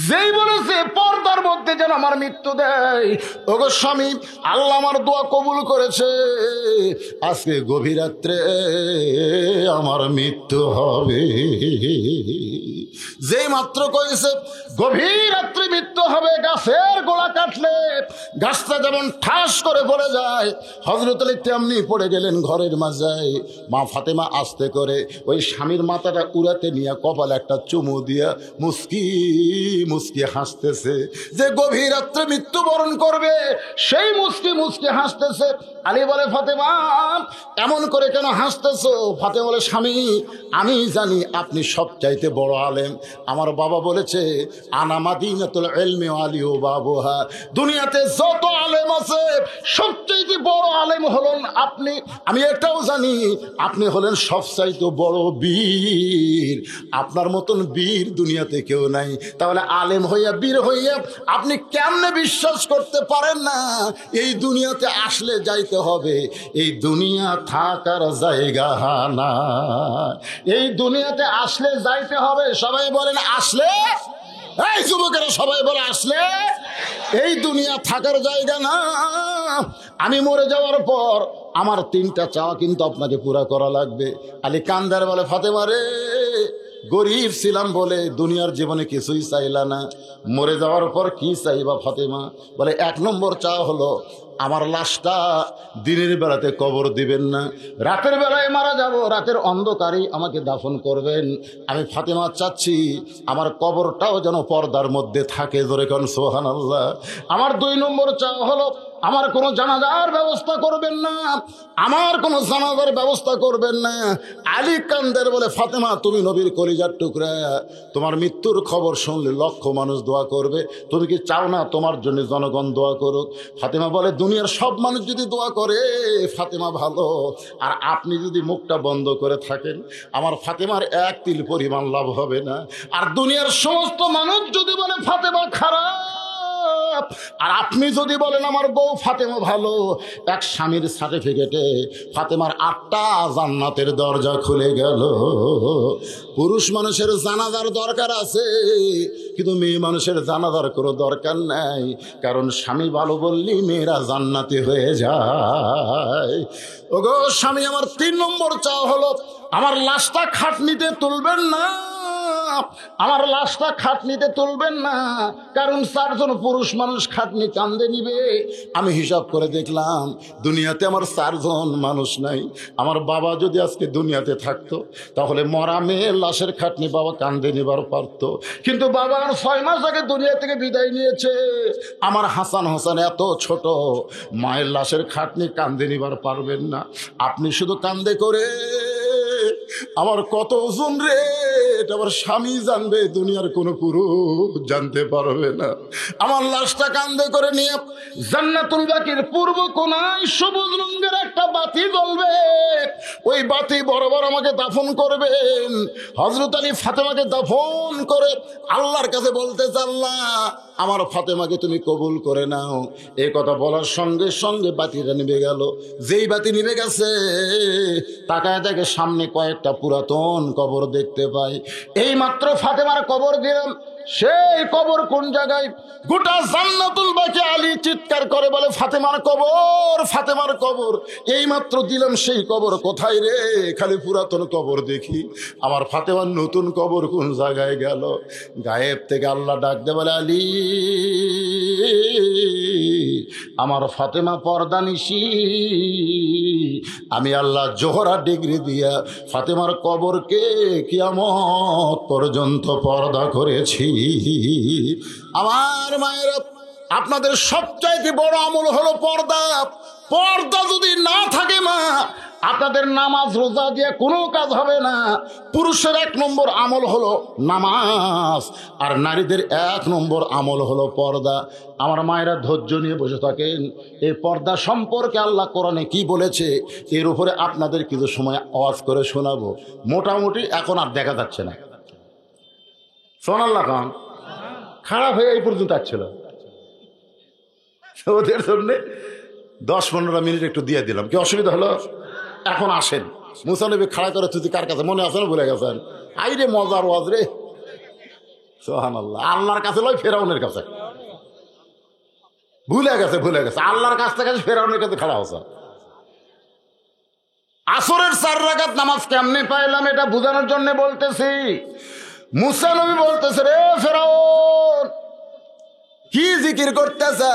যেই বলেছে পর্দার মধ্যে যেন আমার মৃত্যু দেয়, ওগো স্বামী আল্লাহ আমার দোয়া কবুল করেছে, আজকে গভীর রাত্রে আমার মৃত্যু হবে। যেই মাত্র কইছে গভীর রাত্রে মৃত্যু হবে, গাছের গোড়া কাটলে গাছটা যেমন ঠাস করে পড়ে যায়, হযরত আলী তেমনি পড়ে গেলেন ঘরের মাঝে। মা ফাতেমা আস্তে করে ওই স্বামীর মাথাটা উড়াতে নিয়ে কপালে একটা চুমু দিয়া মুস্কি মুস্কি হাসতেছে। যে গভীর রাত্রে মৃত্যুবরণ করবে সেই মুস্কি মুস্কি হাসতেছে। আলী বলে, ফাতেমা এমন করে কেন হাসতেছো? ফাতেমা বলে, স্বামী আমি জানি আপনি সবচাইতে বড় আলেম। আমার বাবা বলেছে, আনা মাদিনাতুল ইলমি ওয়া আলী বাবুহা, দুনিয়াতে যত আলেম আছে সবচাইতে বড় আলেম হলেন আপনি। আমি এটাও জানি আপনি হলেন সবচাইতে বড় বীর, আপনার মতন বীর দুনিয়াতে কেউ নাই। তাহলে আলেম হইয়া বীর হইয়া আপনি কেমনে বিশ্বাস করতে পারেন না এই দুনিয়াতে আসলে যাইতে হবে? এই দুনিয়া থাকার জায়গা না, এই দুনিয়াতে আসলে যাইতে হবে। সবাই বলেন আসলে, এই যুবকেরা সবাই বলে আসলে। এই দুনিয়া থাকার জায়গা না। আমি মরে যাওয়ার পর আমার 3টা চাওয়া কিন্তু আপনাকে পুরা করা লাগবে। আলী কান্দার বলে, ফাতেমা রে, গরিব ছিলাম বলে দুনিয়ার জীবনে কিছুই চাইলা না, মরে যাওয়ার পর কি চাইবা ফাতেমা? বলে, 1 নম্বর চাওয়া হলো আমার লাশটা দিনের বেলাতে কবর দিবেন না, রাতের বেলায় মারা যাব, রাতের অন্ধকারেই আমাকে দাফন করবেন। আমি ফাতেমা চাচ্ছি আমার কবরটাও যেন পর্দার মধ্যে থাকে। জোরে কোন সুবহানাল্লাহ। আমার 2 নম্বর চাওয়া হলো আমার কোনো জানাজার ব্যবস্থা করবেন না, আমার কোনো জানাজার ব্যবস্থা করবেন না। আলী কান্দের বলে, ফাতেমা তুমি নবীর কলিজার টুকরা, তোমার মৃত্যুর খবর শুনলে লক্ষ মানুষ দোয়া করবে, তুমি কি চাও না তোমার জন্য জনগণ দোয়া করুক? ফাতেমা বলে, দুনিয়ার সব মানুষ যদি দোয়া করে ফাতেমা ভালো, আর আপনি যদি মুখটা বন্ধ করে থাকেন আমার ফাতেমার 1 তিল পরিমাণ লাভ হবে না। আর দুনিয়ার সমস্ত মানুষ যদি বলে ফাতেমা খারাপ, আর আপনি যদি বলেন আমার বউ ফাতেমা ভালো, এক স্বামীর সার্টিফিকেটে ফাতেমার 8টা জান্নাতের দরজা খুলে গেল। পুরুষ মানুষের জানাজার দরকার আছে, কিন্তু মেয়ে মানুষের জানাজার কোনো দরকার নাই, কারণ স্বামী ভালো বললেই মেয়েরা জান্নাতি হয়ে যায়। ওগো স্বামী, আমার 3 নম্বর চাওয়া হলো আমার লাশটা খাটনিতে তুলবেন না, আমার লাশটা খাটনিতে তুলবেন না, কারণ 4 জন পুরুষ মানুষ খাটনি কান্দে নিবে। আমি হিসাব করে দেখলাম দুনিয়াতে আমার 4 জন মানুষ নাই। আমার বাবা যদি আজকে দুনিয়াতে থাকতো তাহলে মরা মেয়ের লাশের খাটনি বাবা কান্দে নিবার পারত, কিন্তু বাবা আর 6 মাস আগে দুনিয়া থেকে বিদায় নিয়েছে। আমার হাসান হোসেন এত ছোট, মায়ের লাশের খাটনি কান্দে নিবার পারবেন না। আপনি শুধু কান্দে করে আমার কত ওজন রে, এটা আমার স্বামী জানবে, দুনিয়ার কোনো পুরুষ জানতে পারবে না। আমার লাশটা কান্দে করে নিয়ে জান্নাতুল বাকির পূর্ব কোণায় সবুজ রঙের একটা বাতি জ্বলবে, ওই বাতি বরাবর আমাকে দাফন করবেন। হযরত আলী ফাতেমাকে দাফন করে আল্লাহর কাছে বলতে, আল্লাহ আমার ফাতেমাকে তুমি কবুল করে নাও। এই কথা বলার সঙ্গে সঙ্গে বাতিটা নিভে গেল। যেই বাতি নিভে গেছে তাকায় দেখে সামনে কয়েকটা পুরাতন কবর দেখতে পাই। এই মাত্র ফাতেমার কবর দিলাম, সেই কবর কোন জায়গায়? গোটা জান্নাতুল বাকি আলী চিৎকার করে বলে, ফাতেমার কবর, ফাতেমার কবর। এই মাত্র দিলাম, সেই কবর কোথায় রে? খালি পুরাতন কবর দেখি। আমার ফাতেমার নতুন কবর কোন জায়গায় গেল? গায়েব থেকে আল্লাহ ডাক দে বলে, আলী আমার ফাতেমা পর্দানিশী। আমি আল্লাহ জোহরা ডিগ্রি দিয়া ফাতেমার কবরকে কিয়ামত পর্যন্ত পর্দা করেছি। আমার মায়েরা, আপনাদের সবচাইতে বড় আমল হলো পর্দা। পর্দা যদি না থাকে মা, আপনাদের নামাজ রোজা দিয়ে কোনো কাজ হবে না। পুরুষের 1 নম্বর আমল হলো নামাজ, আর নারীদের 1 নম্বর আমল হলো পর্দা। আমার মায়েরা ধৈর্য নিয়ে বসে থাকেন। এই পর্দা সম্পর্কে আল্লাহ কোরআনে কি বলেছে এর উপরে আপনাদের কিছু সময় আওয়াজ করে শোনাবো। মোটামুটি এখন আর দেখা যাচ্ছে না। সোনাল্লাহ খান খারাপ হয়ে এই পর্যন্ত আসছিল, ওদের জন্য 10-15 মিনিট একটু দিয়ে দিলাম। কি অসুবিধা হলো? এখন আসেন। মুসা নবী খাড়া করে তুই কার কাছে মনে আছে না? ভুলে গেছেন? আই রে মজার ওয়াজ রে, সুবহানাল্লাহ। আল্লাহর কাছে লয়, ফেরাউনের কাছে। ভুলে গেছে, ভুলে গেছে। আল্লাহর কাছ থেকে ফেরাউনের কাছে খাড়া হচ্ছে। আসরের 4 রাকাত নামাজ কেমনে পাইলাম এটা বোঝানোর জন্য বলতেছি। মুসা নবী বলতেছে, রে ফেরাউন কি জিকির করতেছে?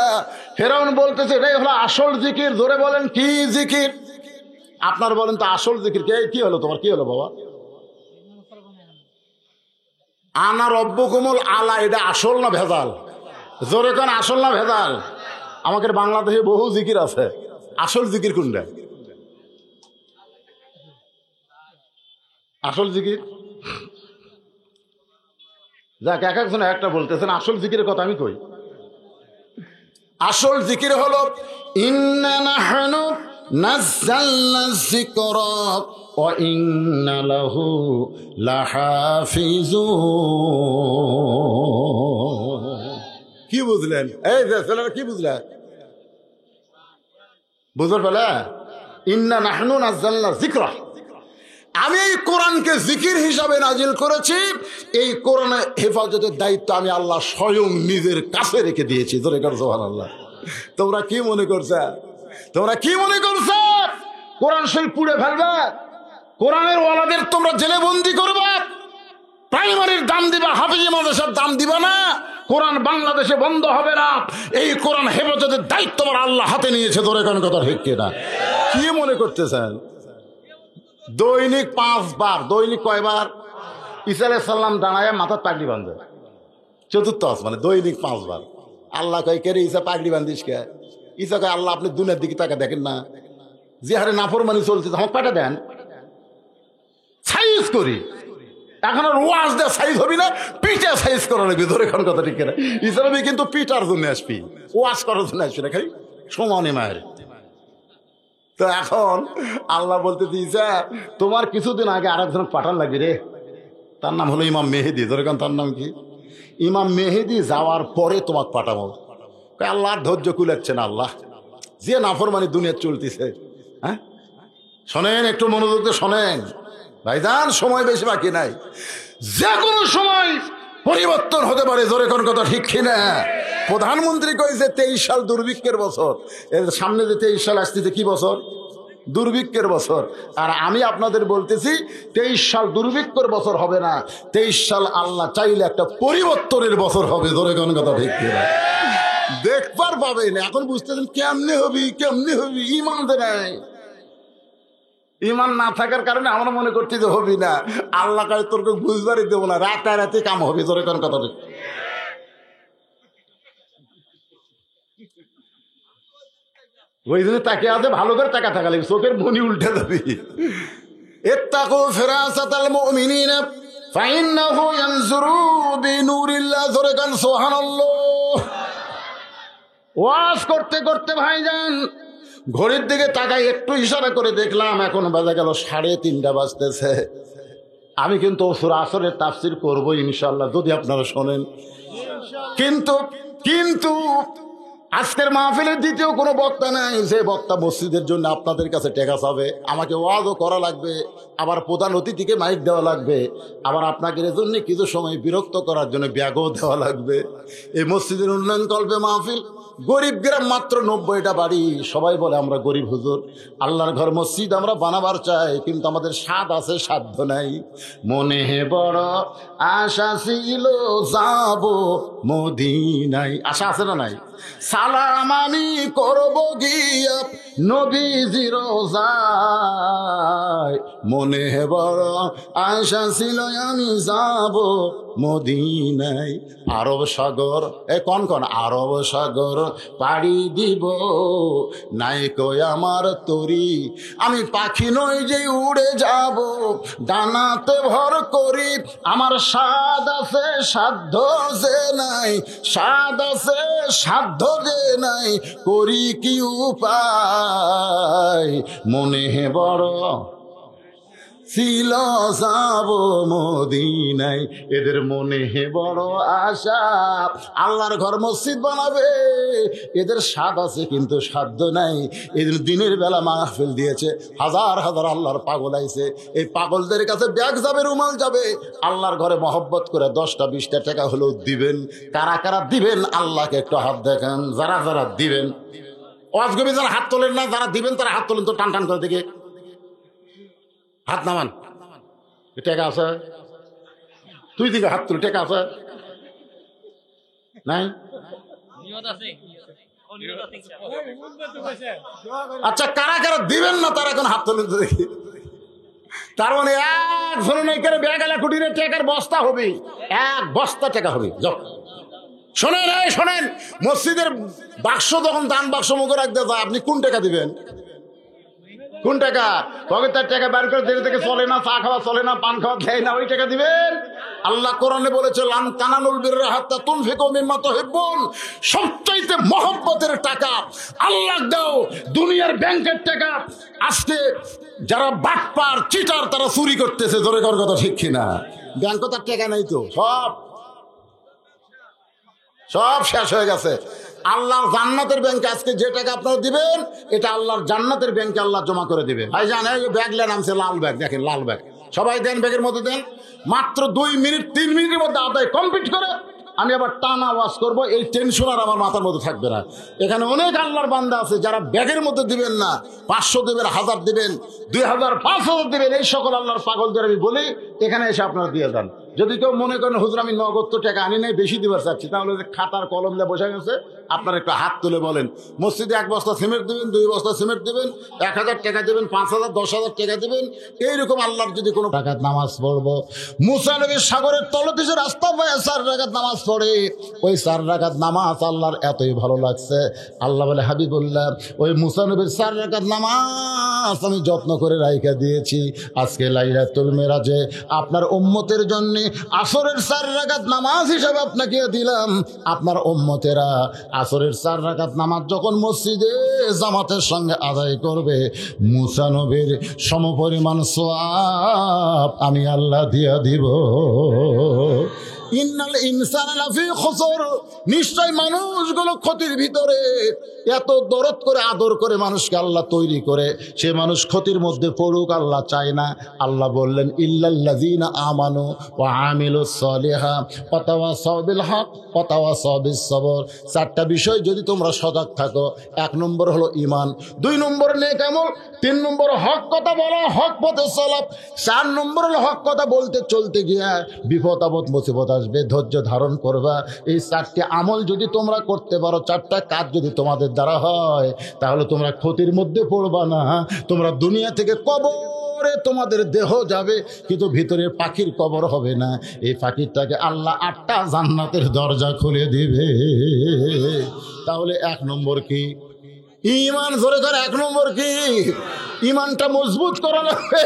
ফেরাউন বলতেছে, এটাই হলো আসল জিকির। ধরে বলেন কি জিকির? আপনার বলেন তো আসল জিকির কি হলো? তোমার কি হলো বাবা? আনা রব্বুকুমুল আলা, এটা আসল না ভেজাল? জোরে কোন আসল না ভেজাল? আমাদের বাংলাদেশে বহু জিকির আছে, আসল জিকির কোনটা? আসল জিকির যাক, এক একজন একটা বলতেছেন। আসল জিকিরের কথা আমি কই। আসল জিকির হলো ইন্না নাহনু নাযালনা যিকরা ওয়া ইন্না লাহু লাহাফিজুন। কি বুঝলেন? এই যে ছেলেরা কি বুঝলেন? বুঝতে পারলে? ইন্না নাহনু নাযালনা যিকরা, আমি এই কোরআনকে জিকির হিসাবে নাজিল করেছি। এই কোরআনের হেফাজতের দায়িত্ব আমি আল্লাহ স্বয়ং নিজের কাছে রেখে দিয়েছি। ধরে কর সুবহানাল্লাহ। তোমরা কি মনে করছো? তোমরা কি মনে করছো কোরআন শরীফ পুড়ে ফেলবে? কোরআনের ওয়ালাদের তোমরা জেলে বন্দি করবে? প্রাইমারির দাম দিবা, হাফিজি মাদ্রাসার দাম দিবা না? কোরআন বাংলাদেশে বন্ধ হবে না। এই কোরআন হেফাজতের দায়িত্ব আমার আল্লাহ হাতে নিয়েছে। ধরে কোন কথা ঠিক কিনা? কি মনে করতেছেন? দৈনিক 5 বার, দৈনিক কয়বার? ঈসা আলাইহিস সালাম দাঁড়ায় মাথার পাগড়ি বাঁধে, চতুর্থ আসমানে দৈনিক 5 বার। আল্লাহ কয়, কে রে ঈসা পাগড়ি বাঁধিস কে? ঈসা কয়, আল্লাহ আপনি দুনিয়ার দিকে তাকে দেখেন না? যে হারে নাফরমানি চলছে, আমার পাঠা দেন, সাইজ করি। এখন আর ওয়াজ দেয় সাইজ হবি না, পিঠা সাইজ করা লাগবে। ধরে কোন কথা ঠিক কিনা? ঈসা নবী কিন্তু পিঠার জন্য আসবি, ওয়াজ করার জন্য আসবি না, খালি সমানে মায়ের। তো এখন আল্লাহ বলতে দিয়েছে, তোমার কিছুদিন আগে আরেকজন পাঠান লাগবে রে, তার নাম হলো ইমাম মেহেদি। ধরে কেন তার নাম কি? ইমাম মেহেদি যাওয়ার পরে তোমাকে পাঠাবো। আল্লাহর ধৈর্য কুলাচ্ছে না। আল্লাহ যে নাফরমানি দুনিয়া চলতেছে। হ্যাঁ শোনেন, একটু মনোযোগ দিয়ে শোনেন ভাইজান, সময় বেশি বাকি নাই। যে কোনো সময় পরিবর্তন হতে পারে। জোরে কোন কথা ঠিক কিনা? প্রধানমন্ত্রী কইছে 23 সাল দুর্ভিক্ষের বছর। এর সামনে যে 23 সাল আসতেছে কি বছর? দুর্ভিক্ষের বছর। আর আমি আপনাদের বলতেছি 23 সাল দুর্ভিক্ষের বছর হবে না, 23 সাল আল্লাহ চাইলে একটা পরিবর্তনের বছর হবে। ধরে কোন কথা ঠিক কিনা? দেখবার পাবেন। এখন বুঝতেছেন কেমনে হবি, কেমনে হবি। ইমান দে নাই, ইমান না থাকার কারণে আমরা মনে করছি যে হবি না। আল্লাহ কাছে তোর বুঝবারই দেবো না, রাতে কাম হবে। ধরে কোন কথা ঠিক? ওই জন্য তাকে আছে ভালো করে টাকা থাকা লাগবে, চোখের মনি উল্টে যাবি। ইত্তাকু ফিরাসাতাল মুমিনিনা ফাইন্নাহু ইয়ানজুরু বিনুরিল্লাহ। ধরে গান সুবহানাল্লাহ। ওয়াজ করতে করতে ভাইজান ঘড়ির দিকে তাকাই একটু ইশারা করে দেখলাম এখন বাজে গেল 3:30 বাজতেছে। আমি কিন্তু সূরা আসরের তাফসীর করব ইনশাআল্লাহ, যদি আপনারা শোনেন। কিন্তু আজকের মাহফিলের দ্বিতীয় কোনো বক্তা নাই, যে বক্তা মসজিদের জন্য আপনাদের কাছে টাকা চাবে। আমাকে ওয়াজও করা লাগবে, আবার প্রধান অতিথিকে মাইক দেওয়া লাগবে, আবার আপনাকে এর জন্য কিছু সময় বিরক্ত করার জন্য ব্যাগও দেওয়া লাগবে। এই মসজিদের উন্নয়ন কল্পে মাহফিল, গরিব গ্রাম মাত্র 90টা বাড়ি। সবাই বলে আমরা গরিব হুজুর, আল্লাহর ঘর মসজিদ আমরা বানাবার চাই, কিন্তু আমাদের স্বাদ আছে, সাধ্য নাই। মনে বড় আশা ছিল যাব মদিনায়। আশা আছে না নাই? সালাম আমি করব গিয়া নবীজির রোজায়। মনে বড় আশা ছিল আমি যাব মদিনায়। আরব সাগর কন আরব সাগর পাড়ি দিব, নাই কই আমার তরি। আমি পাখি নই যে উড়ে যাব, ডানাতে ভর করি। আমার স্বাদ আছে সাধ্য যে নাই, স্বাদ আছে সাধ্য যে নাই, করি কি উপায়। মনে বড় ছিল যাব মদিনায়। এদের মনে বড় আশা আল্লাহর ঘর মসজিদ বানাবে, এদের স্বাদ আছে কিন্তু সাধ্য নাই। এদের দিনের বেলা মাহফিল দিয়েছে, হাজার হাজার আল্লাহর পাগল আইছে। এই পাগলদের কাছে ব্যাগ যাবে, রুমাল যাবে। আল্লাহর ঘরে মহব্বত করে 10টা 20টা টাকা হলেও দিবেন। কারা কারা দিবেন আল্লাহকে একটু হাত দেখান। যারা যারা দিবেন, অজগবি যারা হাত তোলেন না, যারা দিবেন তারা হাত তোলেন তো, টান টান করে দেখে হাত নামান। টাকা আছে? তুই দিকে হাত তুলে টাকা আছে নাই? আচ্ছা, কারা কারা দিবেন না তারা এখন হাত তোলেন তো দেখি। তার মানে এক ধরনের করে ব্যাগ এলা কুটিরে টাকার বস্তা হবে, 1 বস্তা টাকা হবে। শোনেন, শোনেন, মসজিদের বাক্স যখন দান বাক্স মুখে রাখতে যায়, আপনি কোন টাকা দিবেন? কোন টাকা? পকেটের টাকা বের করে দেরি থেকে চলে না, চা খাওয়া চলে না, পান খাওয়া দেয় না, ওই টাকা দিবেন? আল্লাহ কোরআনে বলেছে লান তানালুল বিররা হাত্তা তুনফিকু মিম্মা তুহিব্বুন। সবচাইতে মহব্বতের টাকা আল্লাহ দাও, দুনিয়ার ব্যাংকের টাকা। আজকে যারা বাটপার চিটার তারা চুরি করতেছে। ধরে কর কথা ঠিক কিনা? ব্যাংকে তার টাকা নাই তো, সব শেষ হয়ে গেছে। আল্লাহর জান্নাতের ব্যাংকে আজকে যে টাকা আপনারা দিবেন, এটা আল্লাহর জান্নাতের ব্যাংকে আল্লাহ জমা করে দিবে। ভাই জানে ব্যাগ নামছে লাল ব্যাগ, দেখেন লাল ব্যাগ। সবাই দেন, ব্যাগের মধ্যে দেন। মাত্র 2 মিনিট 3 মিনিটের মধ্যে আদায় কমপ্লিট করে আমি আবার টানা ওয়াজ করবো। এই টেনশন আর আমার মাথার মধ্যে থাকবে না। এখানে অনেক আল্লাহর বান্দা আছে যারা ব্যাগের মধ্যে দিবেন না, 500 দিবেন, 1000 দিবেন, 2000, 5000 দিবেন। এই সকল আল্লাহর পাগলদের আমি বলি এখানে এসে আপনারা দিয়ে দেন। যদি কেউ মনে করেন হুজুর আমি নগদ তো টাকা আনি নাই, বেশি দিবার চাচ্ছি, তাহলে খাতার কলম দিয়ে বসে গেছে, আপনারা একটু হাত তুলে বলেন। মসজিদে 1 বস্তা সিমেন্ট দিবেন, 2 বস্তা সিমেন্ট দিবেন, 1000 টাকা দিবেন, 5000, 10,000 টাকা দিবেন। এইরকম আল্লাহর যদি কোনো রাকাত নামাজ পড়বো, মুসা নবীর সাগরের তলদেশে রাস্তা পায় 4 রাকাত নামাজ পড়ে। ওই 4 রাকাত নামাজ আল্লাহর এতই ভালো লাগছে, আল্লাহ বলে হাবিবুল্লাহ ওই মুসা নবীর 4 রাকাত নামাজ আমি যত্ন করে রাইখা দিয়েছি। আজকে লাইলাতুল মেরাজে আপনার উম্মতের জন্য আসরের 4 রাকাত নামাজ হিসাবে আপনাকে দিলাম। আপনার উম্মতেরা আসরের 4 রাকাত নামাজ যখন মসজিদে জামাতের সঙ্গে আদায় করবে, মুসা নবীর সমপরিমাণ সওয়াব আমি আল্লাহ দিয়া দিব। ইন্নাল ইনসানা লাফি খুসর, নিশ্চয় মানুষগুলো ক্ষতির ভিতরে। এত দরদ করে আদর করে মানুষকে আল্লাহ তৈরি করে, সে মানুষ ক্ষতির মধ্যে পড়ুক আল্লাহ চায় না। আল্লাহ বললেন ইল্লাল্লাযীনা আমানু ওয়া আমিলুস সালিহাত ওয়া তাওয়াসাউ বিল হক ওয়া তাওয়াসাউ বিস সবর। চারটা বিষয় যদি তোমরা সজাগ থাকো, 1 নম্বর হলো ঈমান, 2 নম্বর নেক আমল, 3 নম্বর হক কথা বলা, হক পথে চলা, 4 নম্বর হলো হক কথা বলতে চলতে গিয়া বিপদ আপদ মুসিবত আসবে, ধৈর্য ধারণ করবা। এই 4টি আমল যদি তোমরা করতে পারো, 4টা কাজ যদি তোমাদের দ্বারা হয়, তাহলে তোমরা ক্ষতির মধ্যে পড়বা না। তোমরা দুনিয়া থেকে কবরে তোমাদের দেহ যাবে, কিন্তু ভিতরের পাখির কবর হবে না। এই পাখিটাকে আল্লাহ 8টা জান্নাতের দরজা খুলে দিবে। তাহলে 1 নম্বর কি? ঈমান। জোরে করে 1 নম্বর কি? ঈমানটা মজবুত করা লাগবে।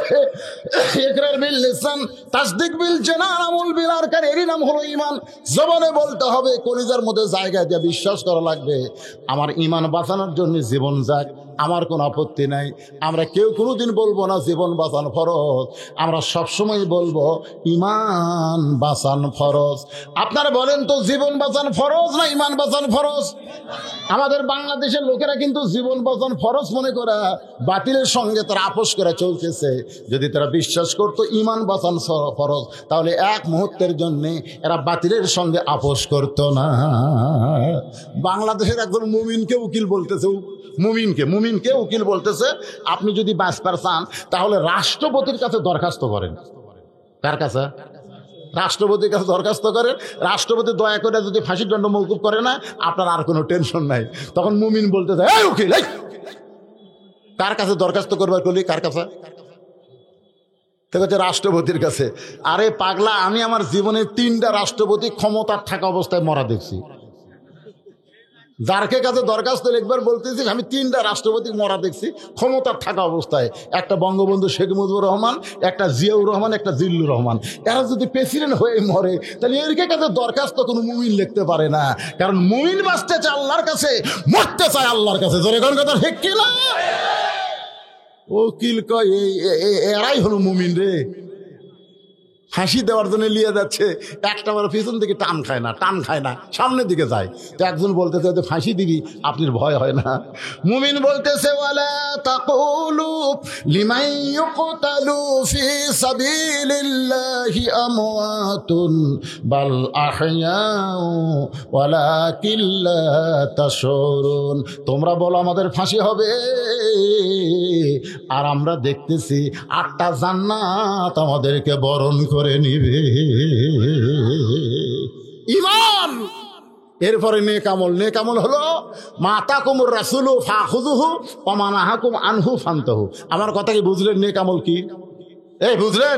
ইকরার বিল লিসান, তাসদিক বিল জানান, আমল বিল আরকান, এরই নাম হলো ঈমান। জবানে বলতে হবে, কলিজার মধ্যে জায়গা দিয়ে বিশ্বাস করা লাগবে। আমার ঈমান বাঁচানোর জন্য জীবন যাক, আমার কোনো আপত্তি নাই। আমরা কেউ কোনোদিন বলবো না জীবন বাঁচানো ফরজ, আমরা সবসময় বলবো ঈমান বাঁচানো ফরজ। আপনারা বলেন তো, জীবন বাঁচানো ফরজ না ঈমান বাঁচানো ফরজ? আমাদের বাংলাদেশের লোকেরা কিন্তু জীবন বাঁচানো ফরজ মনে করা বাতিলের সঙ্গে তারা আপোষ করে চলতেছে। যদি তারা বিশ্বাস করতো ঈমান বাঁচানো ফরজ, তাহলে 1 মুহূর্তের জন্য এরা বাতিলের সঙ্গে আপোষ করতো না। বাংলাদেশের একজন মুমিনকে উকিল বলতেছে, মুমিনকে উকিল বলতেছে, আপনি যদি বাঁচতে চান তাহলে রাষ্ট্রপতির কাছে দরখাস্ত করেন। কার কাছে? রাষ্ট্রপতির কাছে দরখাস্ত করেন। রাষ্ট্রপতি দয়া করে যদি ফাঁসির দণ্ড মওকুফ করে না, আপনার আর কোনো টেনশন নাই। তখন মুমিন বলতেছে, এই উকিল, এই কার কাছে দরখাস্ত করবার করলি? কার কাছে? রাষ্ট্রপতির কাছে। আরে পাগলা, আমি আমার জীবনে 3টা রাষ্ট্রপতি ক্ষমতার থাকা অবস্থায় মরা দেখছি। যারকে কাছে দরখাস্ত লিখবার বলতেছি, আমি 3টা রাষ্ট্রপতি মরা দেখছি ক্ষমতার থাকা অবস্থায়। একটা বঙ্গবন্ধু শেখ মুজিবুর রহমান, একটা জিয়াউর রহমান, একটা জিল্লুর রহমান। এরা যদি প্রেসিডেন্ট হয়ে মরে, তাহলে এর কাছে দরখাস্ত কোনো মুমিন লিখতে পারে না। কারণ মুমিন বাঁচতে চায় আল্লাহর কাছে, মরতে চায় আল্লাহর কাছে। জোরে কোন কথা ঠিক কি না? উকিল কয় এরাই হলো মুমিন রে। হাসি দেওয়ার জন্য নিয়ে যাচ্ছে, একটা বার পিছন দিকে টান খায় না, সামনের দিকে যায়। তো একজন বলতেছে, ফাঁসি দিবি, আপনার ভয় হয় না? মুমিন বলতেছে, ওয়ালা তাকুলু লিমান ইউকতালু ফি সাবিলিল্লাহি আমওয়াতুন বাল আহইয়াউ ওয়ালাকিন লা তাশউরুন। তোমরা বলো আমাদের ফাঁসি হবে, আর আমরা দেখতেছি 8টা জান্নাত আমাদেরকে বরণ করে নিবে। ঈমান। এরপরে নেক আমল হলো মাতাকুমুর রাসূলু ফাখুযুহু ওয়া মা নাহাকুম আনহু ফান্তাহু। আমার কথা কি বুঝলেন? নেক আমল কি? এই বুঝলেন?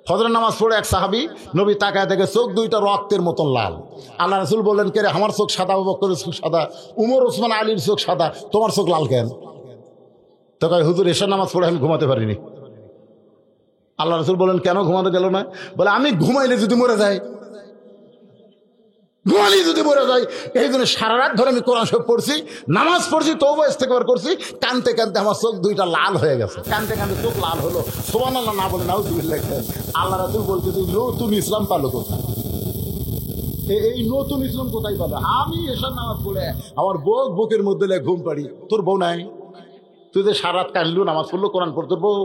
ফজরের নামাজ পড়ে এক সাহাবী নবী তাকায় দেখে চোখ 2টা রক্তের মতন লাল। আল্লাহ রাসূল বললেন, কে রে, আমার চোখ সাদা, আবু বকরের চোখ সাদা, উমর ওসমান আলীর চোখ সাদা, তোমার চোখ লাল কেন? তো কয়, হুজুর এশার নামাজ পড়ে আমি ঘুমাতে পারিনি। আল্লাহ রাসূল বলেন, কেন ঘুমাতে গেল না? বলে, আমি ঘুমাইলে যদি মরে যাই, এই জন্য সারা রাত ধরে আমি কোরআন শরীফ পড়ছি, নামাজ পড়ছি, তওবা ইস্তেগফার করছি, কানতে কানতে আমার চোখ 2টা লাল হয়ে গেছে। কানতে কানতে চোখ লাল হলো, সুবহানাল্লাহ না বলে নাউযুবিল্লাহ। আল্লাহ রাসূল বলতেছে, নতুন ইসলাম পালো কোথায়? এই নতুন ইসলাম কোথায় পাবে? আমি এশার নামাজ পড়ে আমার বুকের মধ্যে ঘুম পাড়ি, তোর বউ নাই? তুই যে সারা রাত কানলু, নামাজ পড়লো, কোরআন পড়তো, বউ?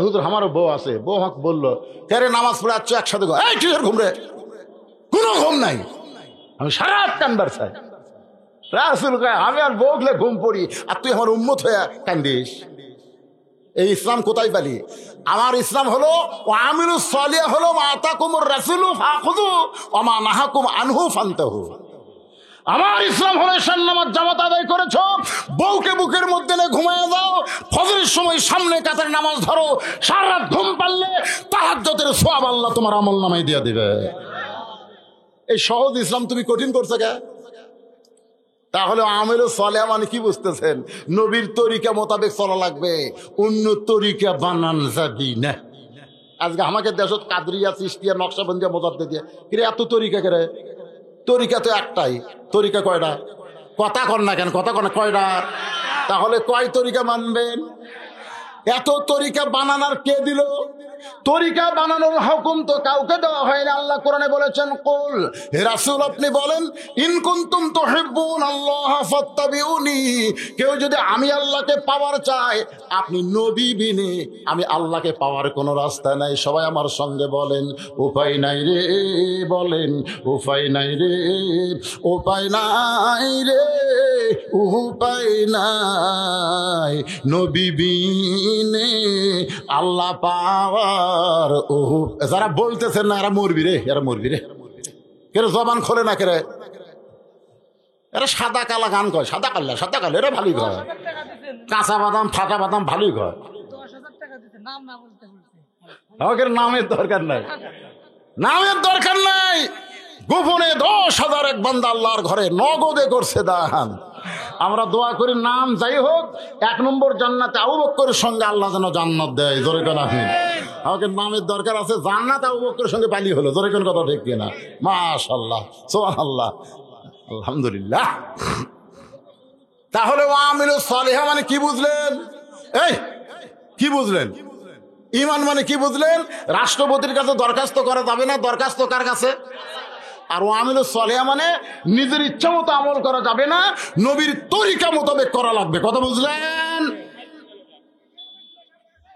হুজুর আমারও বউ আছে। বউ আমাকে বললো, কে রে, নামাজ পড়ে আসছো একসাথে ঘুম রে? কোনো ঘুম নাই, আমি সারা রাত কানবার চাই। রাসূল কয়, আমি আর বউ গেলে ঘুম পড়ি, আর তুই আমার উম্মত হয়ে কান্দিস। এই ইসলাম কোথায় পালি? আমার ইসলাম হলো আমিলুস সালিহ, হলো মাতাকুমুর রাসূলু ফাখুযু ওয়া মা নাহাকুম আনহু ফান্তাহু। আমার ইসলাম হলো এশার নামাজ জামাত আদায় করেছো, বউকে বুকের মধ্যে নিয়ে ঘুমায় যাও, ফজরের সময় সামনে কাতারে নামাজ ধরো, সারা রাত ঘুম পারলে তাহাজ্জুদের সওয়াব আল্লাহ তোমার আমলনামায় দিয়ে দিবে। এই সহজ ইসলাম তুমি কঠিন করছো কে? তাহলে আমিলুস সালিহ মানে কি বুঝতেছেন? নবীর তরিকা মোতাবেক চলা লাগবে, অন্য তরিকা বানান যাবি না। আজকে আমাকে দেশত কাদরিয়া, চিশতিয়া, নকশবন্দিয়া, মুজাদ্দিদিয়া, কিরে এত তরিকা করে? তরিকা তো একটাই। তরিকা কয়টা? কথা কর না কেন? কথা কর না, কয়টা? তাহলে কয় তরিকা মানবেন? এত তরিকা বানানোর কে দিল? তরিকা বানানোর হুকুম তো কাউকে দেওয়া হয়নি। আল্লাহ কোরআনে বলেছেন, কুল, হে রাসূল আপনি বলেন, ইন কুনতুম তুহিব্বুনাল্লাহ ফাত্তাবিউনি, কেউ যদি আমি আল্লাহকে পাওয়ার চায়, আপনি নবী বিনে আমি আল্লাহকে পাওয়ার কোনো রাস্তা নাই। সবাই আমার সঙ্গে বলেন, উপায় নাই রে, বলেন উপায় নাই রে, উপায় নাই রে, উপায় নাই, নবী বিনে আল্লাহ পাওয়ার। যারা বলতেছেন না এরা মরবি রে, এরা মরবি রে, কেরে জবান খোলে না, কেরে এরা সাদা কালা গান কয়, সাদা কাল্লা সাদা কাল্লা, এরা ভালোই কয়, কাঁচা বাদাম ফাটা বাদাম ভালোই কয়। আমাদের নামের দরকার নাই, নামের দরকার নাই। গোপনে 10,000 এক বান্দা আল্লাহর ঘরে নগদে করছে দান। আমরা দোয়া করি নাম যাই হোক, 1 নম্বর জান্নাতে আবু বকরের সঙ্গে আল্লাহ যেন জান্নাত দেয়। জোরে কোন আমিন। আমাদের নামের দরকার আছে, জান্নাত আবু বকরের সঙ্গে পালি হলো। জোরে কোন কথা ঠিক কিনা? মাশাআল্লাহ, সুবহানাল্লাহ, আলহামদুলিল্লাহ। তাহলে ওয়ামিলুস সালিহা মানে কি বুঝলেন? এই কি বুঝলেন? ঈমান মানে কি বুঝলেন? রাষ্ট্রপতির কাছে দরখাস্ত করা যাবে না, দরখাস্ত কার কাছে? আর ওয়ামিলুস সালিহা মানে নিজের ইচ্ছা মতো আমল করা যাবে না, নবীর তরিকা মোতাবেক করা লাগবে। কথা বুঝলেন?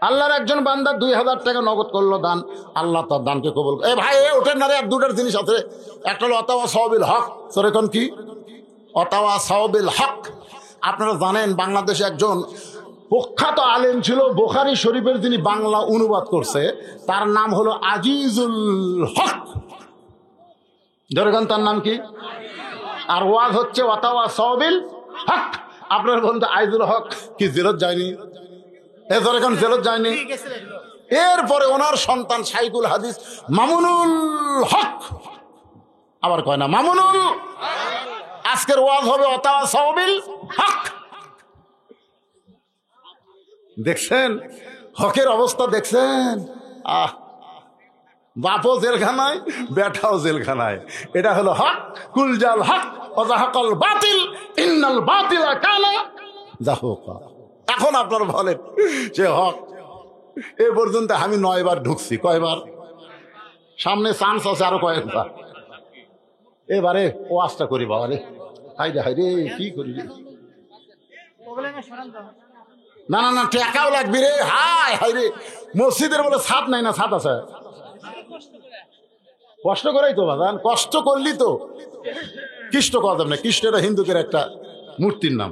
আল্লাহর একজন বান্দা 2,000 টাকা নগদ করলো দান, আল্লাহ তার দানকে কবুল। এ ভাই ওঠেন না রে, 2টার জিনিস আছে। একটা হলো অতাওয়া সাওবিল হক। সর এখন কি অতাওয়া সাওবিল হক? আপনারা জানেন বাংলাদেশে একজন প্রখ্যাত আলেম ছিল, বুখারী শরীফের যিনি বাংলা অনুবাদ করছে, তার নাম হলো আজিজুল হক। ধরেন তার নাম কি? আর ওয়াজ হচ্ছে ওয়াতাওয়া সাওবিল হক। আপনার বলতে আইজুল হক কি জেলত যায়নি? এ ধরে এখন জেলত যায়নি। এরপরে ওনার সন্তান শাইখুল হাদিস মামুনুল হক, আবার কয় না মামুনুল। আজকের ওয়াজ হবে ওয়াতাওয়া সাওবিল হক। দেখছেন হকের অবস্থা? দেখছেন? বাপও জেলখানায়, বেটাও জেলখানায়। এটা হলো হক। কুলজাল হক ওয়াজাহাকাল বাতিল ইন্নাল বাতিলা কানা যাহুকা। এখন আপনারা বলেন যে হক, এ পর্যন্ত আমি 9 বার ঢুকছি। কয়বার? সামনে চান্স আছে আরো কয়েকবার। এবারে ওয়াজটা করি বাবারে। হাইরে হাইরে কি করি? না না না, টাকাও লাগবে রে। হাই হাইরে, মসজিদের বলে ছাদ নাই না? ছাদ আছে। কষ্ট করেই তো বাজান, কষ্ট করলি তো। কৃষ্ণ কওয়া যাবে না, কৃষ্ণ এটা হিন্দুদের একটা মূর্তির নাম,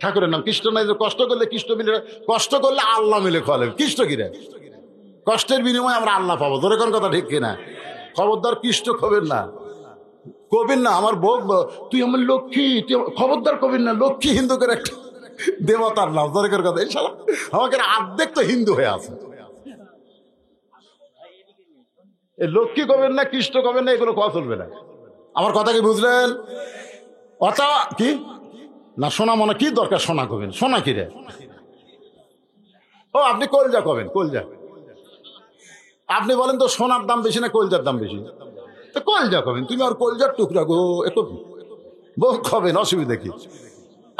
ঠাকুরের নাম। কৃষ্ণ নাই যে কষ্ট করলে কৃষ্ণ মিলে, কষ্ট করলে আল্লাহ মিলে খাওয়ালে। কৃষ্ণ কিরে? কষ্টের বিনিময়ে আমরা আল্লাহ পাবো। ধরে কোন কথা ঠিক কিনা? খবরদার কৃষ্ণ কবেন না, কবেন না। আমার বউ, তুই আমার লক্ষ্মী, খবরদার কবেন না। লক্ষ্মী হিন্দুদের একটা দেবতার নাম। ধরে কোন কথা? ইনশাআল্লাহ আমাকে অর্ধেক তো হিন্দু হয়ে আছে। লক্ষ্মী কবেন না, কৃষ্ণ কবেন না, এগুলো কথা চলবে না। আমার কথা কি বুঝলেন? অতা কি না শোনা মনে কি দরকার? সোনা কবেন? সোনা কি রে? ও আপনি কলজা কবেন? কলজা। আপনি বলেন তো সোনার দাম বেশি না কলজার দাম বেশি? তো কলজা কবেন। তুমি আর কলজার টুকরা গো একটু বউ কবেন, অসুবিধা কি?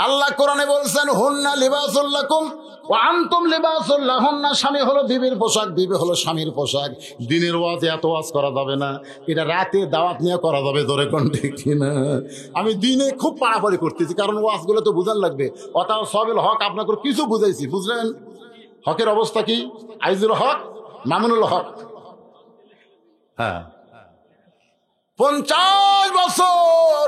আল্লাহ কোরআনে বলছেন, হুন্না লিবাসুল লাকুম ওয়া আনতুম লিবাসুল লাহুন্না। স্বামী হলো বিবির পোশাক, বিবি হলো স্বামীর পোশাক। দিনের ওয়াজে এত ওয়াজ করা যাবে না, এটা রাতে দাওয়াত নিয়ে করা যাবে। ধরে কোন ঠিক কিনা? আমি দিনে খুব পাড়াপাড়ি করতেছি, কারণ ওয়াজগুলো তো বুঝার লাগবে। অতাও সাওবিল হক আপনাকে কিছু বুঝাইছি, বুঝলেন? হকের অবস্থা কি? আইজুল হক, মামুনুল হক। হ্যাঁ, 50 বছর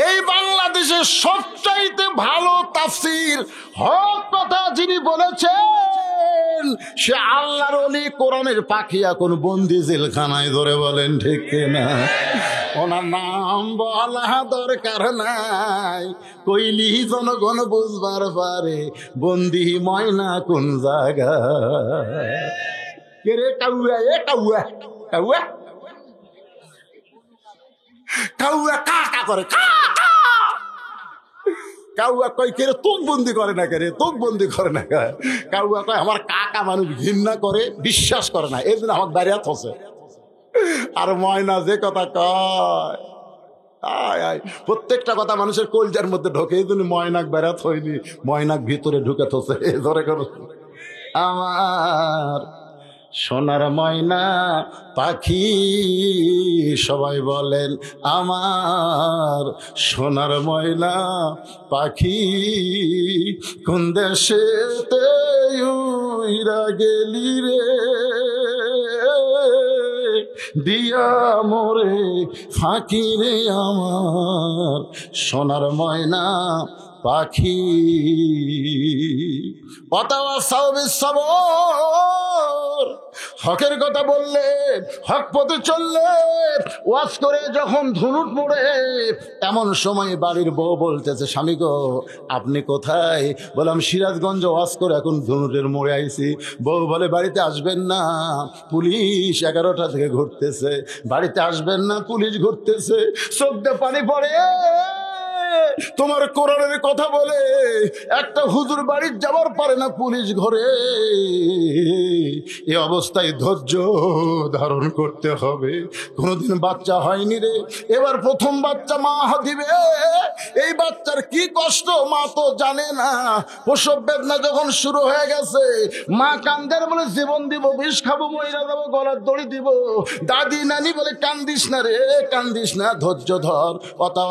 এই বাংলাদেশের সবচাইতে ভালো তাফসীর হক কথা যিনি বলেছেন, সে আল্লাহর ওলি, কোরআনের পাখি, এখন বন্দি জেলখানায়। ধরে বলেন ঠিক কিনা? ওনার নাম বলা দরকার নাই, কইলি জনগণ বুঝবার পারে বন্দি ময়না কোন জায়গা। কে রে? কাউয়া। এ কাউয়া, কাউয়া কাউয়া কা কা করে, কা কা। কাউয়া কই কে রে? তোক বন্দি করে না, কে রে? তোক বন্দি করে না। কাউয়া কয় আমার কাকা মানুষ ঘৃণা করে, বিশ্বাস করে না, এই জন্য আমার দাঁড়িয়ে থসে। আর ময়না যে কথা কয়, আয় আয়, প্রত্যেকটা কথা মানুষের কলজার মধ্যে ঢোকে। এই জন্য ময়নাক বেড়াত হয়নি, ময়নাক ভিতরে ঢুকে থসে। ধরে করো আমার সোনার ময়না পাখি, সবাই বলেন আমার সোনার ময়না পাখি, কোন দেশেতে উইরা গেলি রে, দিয়া মোরে ফাঁকি রে আমার সোনার ময়না পাখি। হকের কথা বললে, হক পথে চললে, ওয়াজ করে যখন ধুনুট পড়ে, এমন সময় বাড়ির বউ বলতেছে, স্বামী গো আপনি কোথায়? বললাম সিরাজগঞ্জ ওয়াজ করে এখন ধুনুটের মোড়ে আইছি। বউ বলে বাড়িতে আসবেন না, পুলিশ 11টা থেকে ঘুরতেছে, বাড়িতে আসবেন না, পুলিশ ঘুরতেছে। চোখ দিয়ে পানি পড়ে। তোমার কোরআনের কথা বলে একটা হুজুর বাড়ি যাবার পারে না, পুলিশ ঘরে। এই অবস্থায় ধৈর্য ধারণ করতে হবে। কোনোদিন বাচ্চা হয়নি রে, এবার প্রথম বাচ্চা মা দিবে। এই বাচ্চার কি কষ্ট মা তো জানে না। প্রসব বেদনা যখন শুরু হয়ে গেছে, মা কান্দের বলে জীবন দিব, বিষ খাবো, মহিলা দেবো, গলার দড়ি দিব। দাদি নানি বলে কান্দিস না রে, কান্দিস না, ধৈর্য ধর। কথা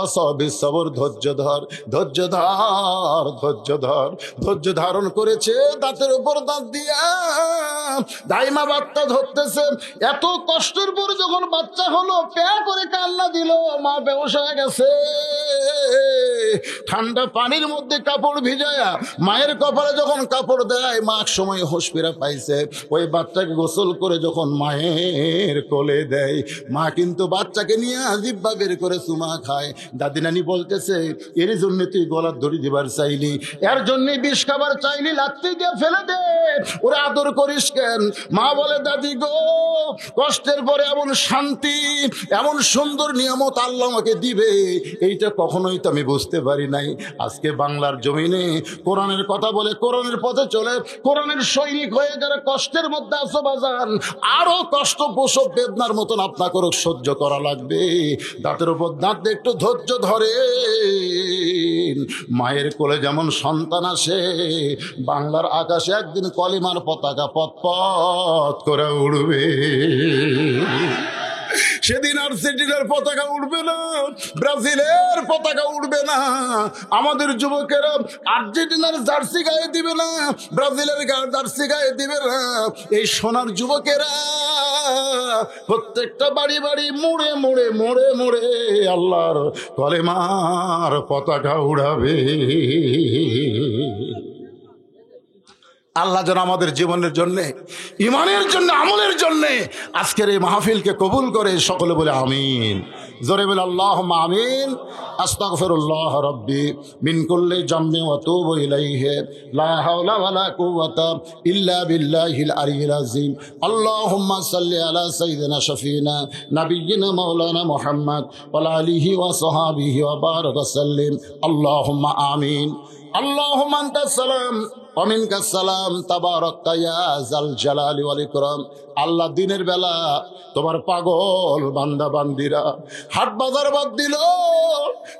সবর, ধৈর্য ধর, ধৈর্য ধর, ধৈর্য ধর। ধৈর্য ধারণ করেছে, দাঁতের উপর দাঁত দিয়া দাইমা বাচ্চা ধরতেছে। এত কষ্টের পর যখন বাচ্চা হলো, প্যা করে কান্না দিল, মা বেহুশ হয়ে গেছে। ঠান্ডা পানির মধ্যে কাপড় ভিজায়া মায়ের কপালে যখন কাপড় দেয়, মা সময় হোশ ফেরা পাইছে। ওই বাচ্চাকে গোসল করে যখন মায়ের কোলে দেয়, মা কিন্তু বাচ্চাকে নিয়ে জিব্বা বের করে চুমা খায়। দাদি নানি বলতেছে, এর জন্য তুই গলার দড়ি দিবার চাইলি, এর জন্য বিষ খাবার চাইলি, লাত্তি দিয়ে ফেলে দে, ওরা আদর করিস কেন? মা বলে, দাদি গো কষ্টের পরে এমন শান্তি, এমন সুন্দর নিয়ামত আল্লাহ আমাকে দিবে, এইটা কখনোই তো আমি বুঝতে পারি নাই। আজকে বাংলার জমিনে কোরআনের কথা বলে, কোরআনের পথে চলে, কোরআনের সৈনিক হয়ে যারা কষ্টের মধ্যে আছো বাজান, আরো কষ্ট প্রসব বেদনার মতন আপনাকে সহ্য করা লাগবে। দাঁতের উপর দাঁত দিয়ে একটু ধৈর্য ধরে। মায়ের কোলে যেমন সন্তান আসে, বাংলার আকাশে একদিন কলিমার পতাকা পথ পথ করে উড়বে। সেদিন আর্জেন্টিনার পতাকা উঠবে না, ব্রাজিলের পতাকা উঠবে না। আমাদের যুবকেরা আর্জেন্টিনার জার্সি গায়ে দিবে না, ব্রাজিলের জার্সি গায়ে দিবে না। এই সোনার যুবকেরা প্রত্যেকটা বাড়ি বাড়ি মোড়ে মোড়ে মোড়ে মোড়ে আল্লাহর কলেমার পতাকা উড়াবে। আল্লাহ যেন আমাদের জীবনের জন্য, ইমানের জন্য, আমলের জন্য আজকের এই মাহফিলকে কবুল করে। সকলে বলে আমিন, জোরে বলে আল্লাহুম্মা আমিন। আস্তাগফিরুল্লাহ রাব্বি মিন কুল্লি জামবি ওয়া তুবু ইলাইহি, লা হাওলা ওয়ালা কুওয়াতা ইল্লা বিল্লাহিল আলিয়্যিল আযীম। আল্লাহুম্মা সাল্লি আলা সাইয়্যিদিনা শাফিনা নাবিয়্যিনা মাওলানা মুহাম্মদ ওয়া আলা আলিহি ওয়া সাহবিহি ওয়া বারাক ওয়া সাল্লিম। আল্লাহুম্মা আমিন। আল্লাহুম্মা আনতাস সালাম ওয়া মিনকাস সালাম, তাবারাকতা ইয়া যাল জালালি ওয়াল ইকরাম। আল্লাহ দিনের বেলা তোমার পাগল বান্দা বান্দিরা হাট বাজার বাদ দিল,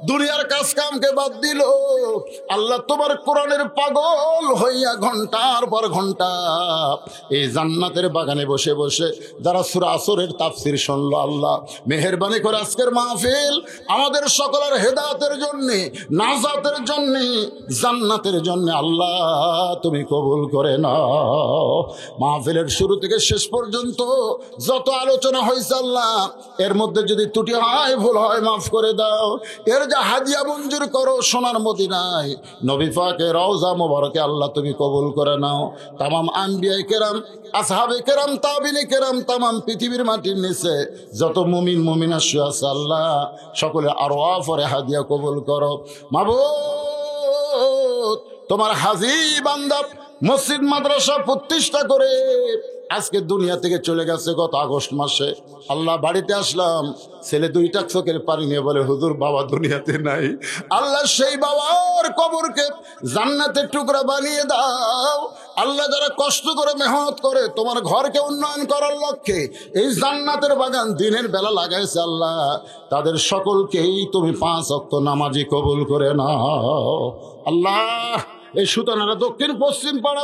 দুনিয়ার কাজ কামকে বাদ দিল, আল্লাহ তোমার কোরআনের পাগল হইয়া ঘন্টার পর ঘন্টা এই জান্নাতের বাগানে বসে বসে যারা সূরা আসরের তাফসীর শুনলো, আল্লাহ মেহেরবানি করে আজকের মাহফিল আমাদের সকলের হেদায়েতের জন্য, নাজাতের জন্য, জান্নাতের জন্য আল্লাহ তুমি কবুল করে নাও। মাহফিলের শুরু থেকে শেষ পর্যন্ত যত আলোচনা হয়েছে আল্লাহ, এর মধ্যে যদি ত্রুটি হয়, ভুল হয়, মাফ করে দাও। এর যা হাদিয়া মঞ্জুর করো সোনার মদিনায় নবী পাকের রওজা মোবারকে আল্লাহ তুমি কবুল করে নাও। তামাম আম্বিয়ায়ে কেরাম, আসহাবে কেরাম, তাবিঈনে কেরাম, তামাম পৃথিবীর মাটির নিচে যত মুমিন মুমিনা শুয়ে আছে আল্লাহ সকলে আরওয়াহ পরে হাদিয়া কবুল করো। মাবুদ তোমার হাজি বান্দা মসজিদ মাদ্রাসা প্রতিষ্ঠা করে আজকে দুনিয়া থেকে চলে গেছে গত আগস্ট মাসে। আল্লাহ বাড়িতে আসলাম, ছেলে দুইটা চোখের পানি নিয়ে বলে, হুজুর বাবা দুনিয়াতে নাই। আল্লাহ সেই বাবার কবরকে জান্নাতের টুকরা বানিয়ে দাও। আল্লাহ যারা কষ্ট করে মেহনত করে তোমার ঘরকে উন্নয়ন করার লক্ষ্যে এই জান্নাতের বাগান দিনের বেলা লাগাইছে আল্লাহ, তাদের সকলকেই তুমি 5 ওয়াক্ত নামাজি কবুল করে নাও। আল্লাহ এই সুতানারা দক্ষিণ পশ্চিম পাড়া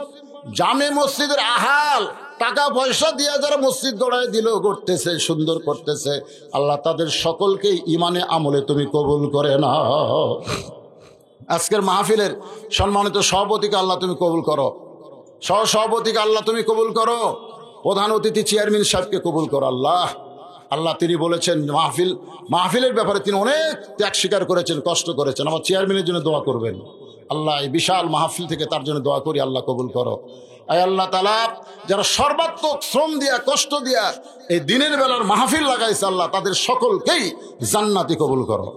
জামে মসজিদের আহাল টাকা পয়সা দিয়ে যারা মসজিদ গড়ায় দিল, করতেছে, সুন্দর করতেছে, আল্লাহ তাদের সকলকে ইমানে আমলে তুমি কবুল করে নাও। আজকের মাহফিলের সম্মানিত সভাপতিকে আল্লাহ তুমি কবুল করো, সহসভাপতিকে আল্লাহ তুমি কবুল করো, প্রধান অতিথি চেয়ারম্যান সাহেবকে কবুল করো আল্লাহ। আল্লাহ তিনি বলেছেন মাহফিলের ব্যাপারে তিনি অনেক ত্যাগ স্বীকার করেছেন, কষ্ট করেছেন। আমার চেয়ারম্যানের জন্য দোয়া করবেন আল্লাহ, এই বিশাল মাহফিল থেকে তার জন্য দোয়া করি, আল্লাহ কবুল করো। আয় আল্লাহ তাআলা, যারা সর্বাত্মক শ্রম দিয়া কষ্ট দিয়া এই দিনের বেলার মাহফিল লাগাইছে আল্লাহ তাদের সকলকেই জান্নাতি কবুল করো।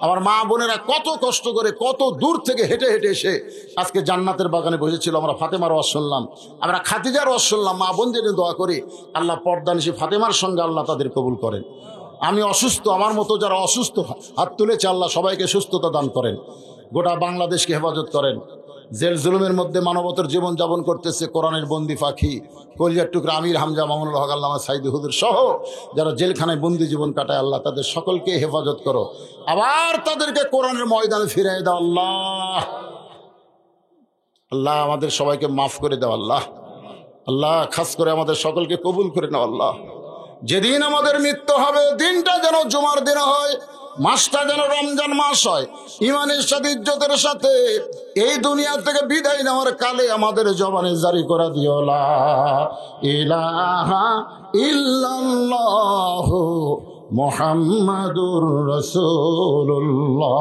আমার মা বোনেরা কত কষ্ট করে কত দূর থেকে হেঁটে হেঁটে এসে আজকে জান্নাতের বাগানে বসেছিল। আমরা ফাতেমার ওয়াজ শুনলাম, আমরা খাদিজার ওয়াজ শুনলাম। মা বোনদের দোয়া করি আল্লাহ পর্দানিশী ফাতেমার সঙ্গে আল্লাহ তাদের কবুল করেন। আমি অসুস্থ, আমার মতো যারা অসুস্থ হাত তুলেছে আল্লাহ সবাইকে সুস্থতা দান করেন, গোটা বাংলাদেশকে হেফাজত করেন। জেল জুলুমের মধ্যে মানবতার জীবন যাপন করতেছে কোরআনের বন্দি পাখি কলিজার টুকরা আমির হামজা, মামুনুল হক, আল্লামা সাইদি হুজুর সহ যারা জেলখানায় বন্দি জীবন কাটায় আল্লাহ তাদের সকলকে হেফাজত করো, আবার তাদেরকে কোরআনের ময়দানে ফিরিয়ে দাও আল্লাহ। আল্লাহ আমাদের সবাইকে মাফ করে দাও আল্লাহ। আল্লাহ খাস করে আমাদের সকলকে কবুল করে নাও আল্লাহ। যেদিন আমাদের মৃত্যু হবে দিনটা যেন জুমার দিন হয়, মাসটা যেন রমজান মাস হয়, ইমানের সাথে ইজ্জতের সাথে এই দুনিয়া থেকে বিদায় নেওয়ার কালে আমাদের জবানে জারি করা দিও লা ইলাহা ইল্লাল্লাহু মুহাম্মাদুর রাসূলুল্লাহ।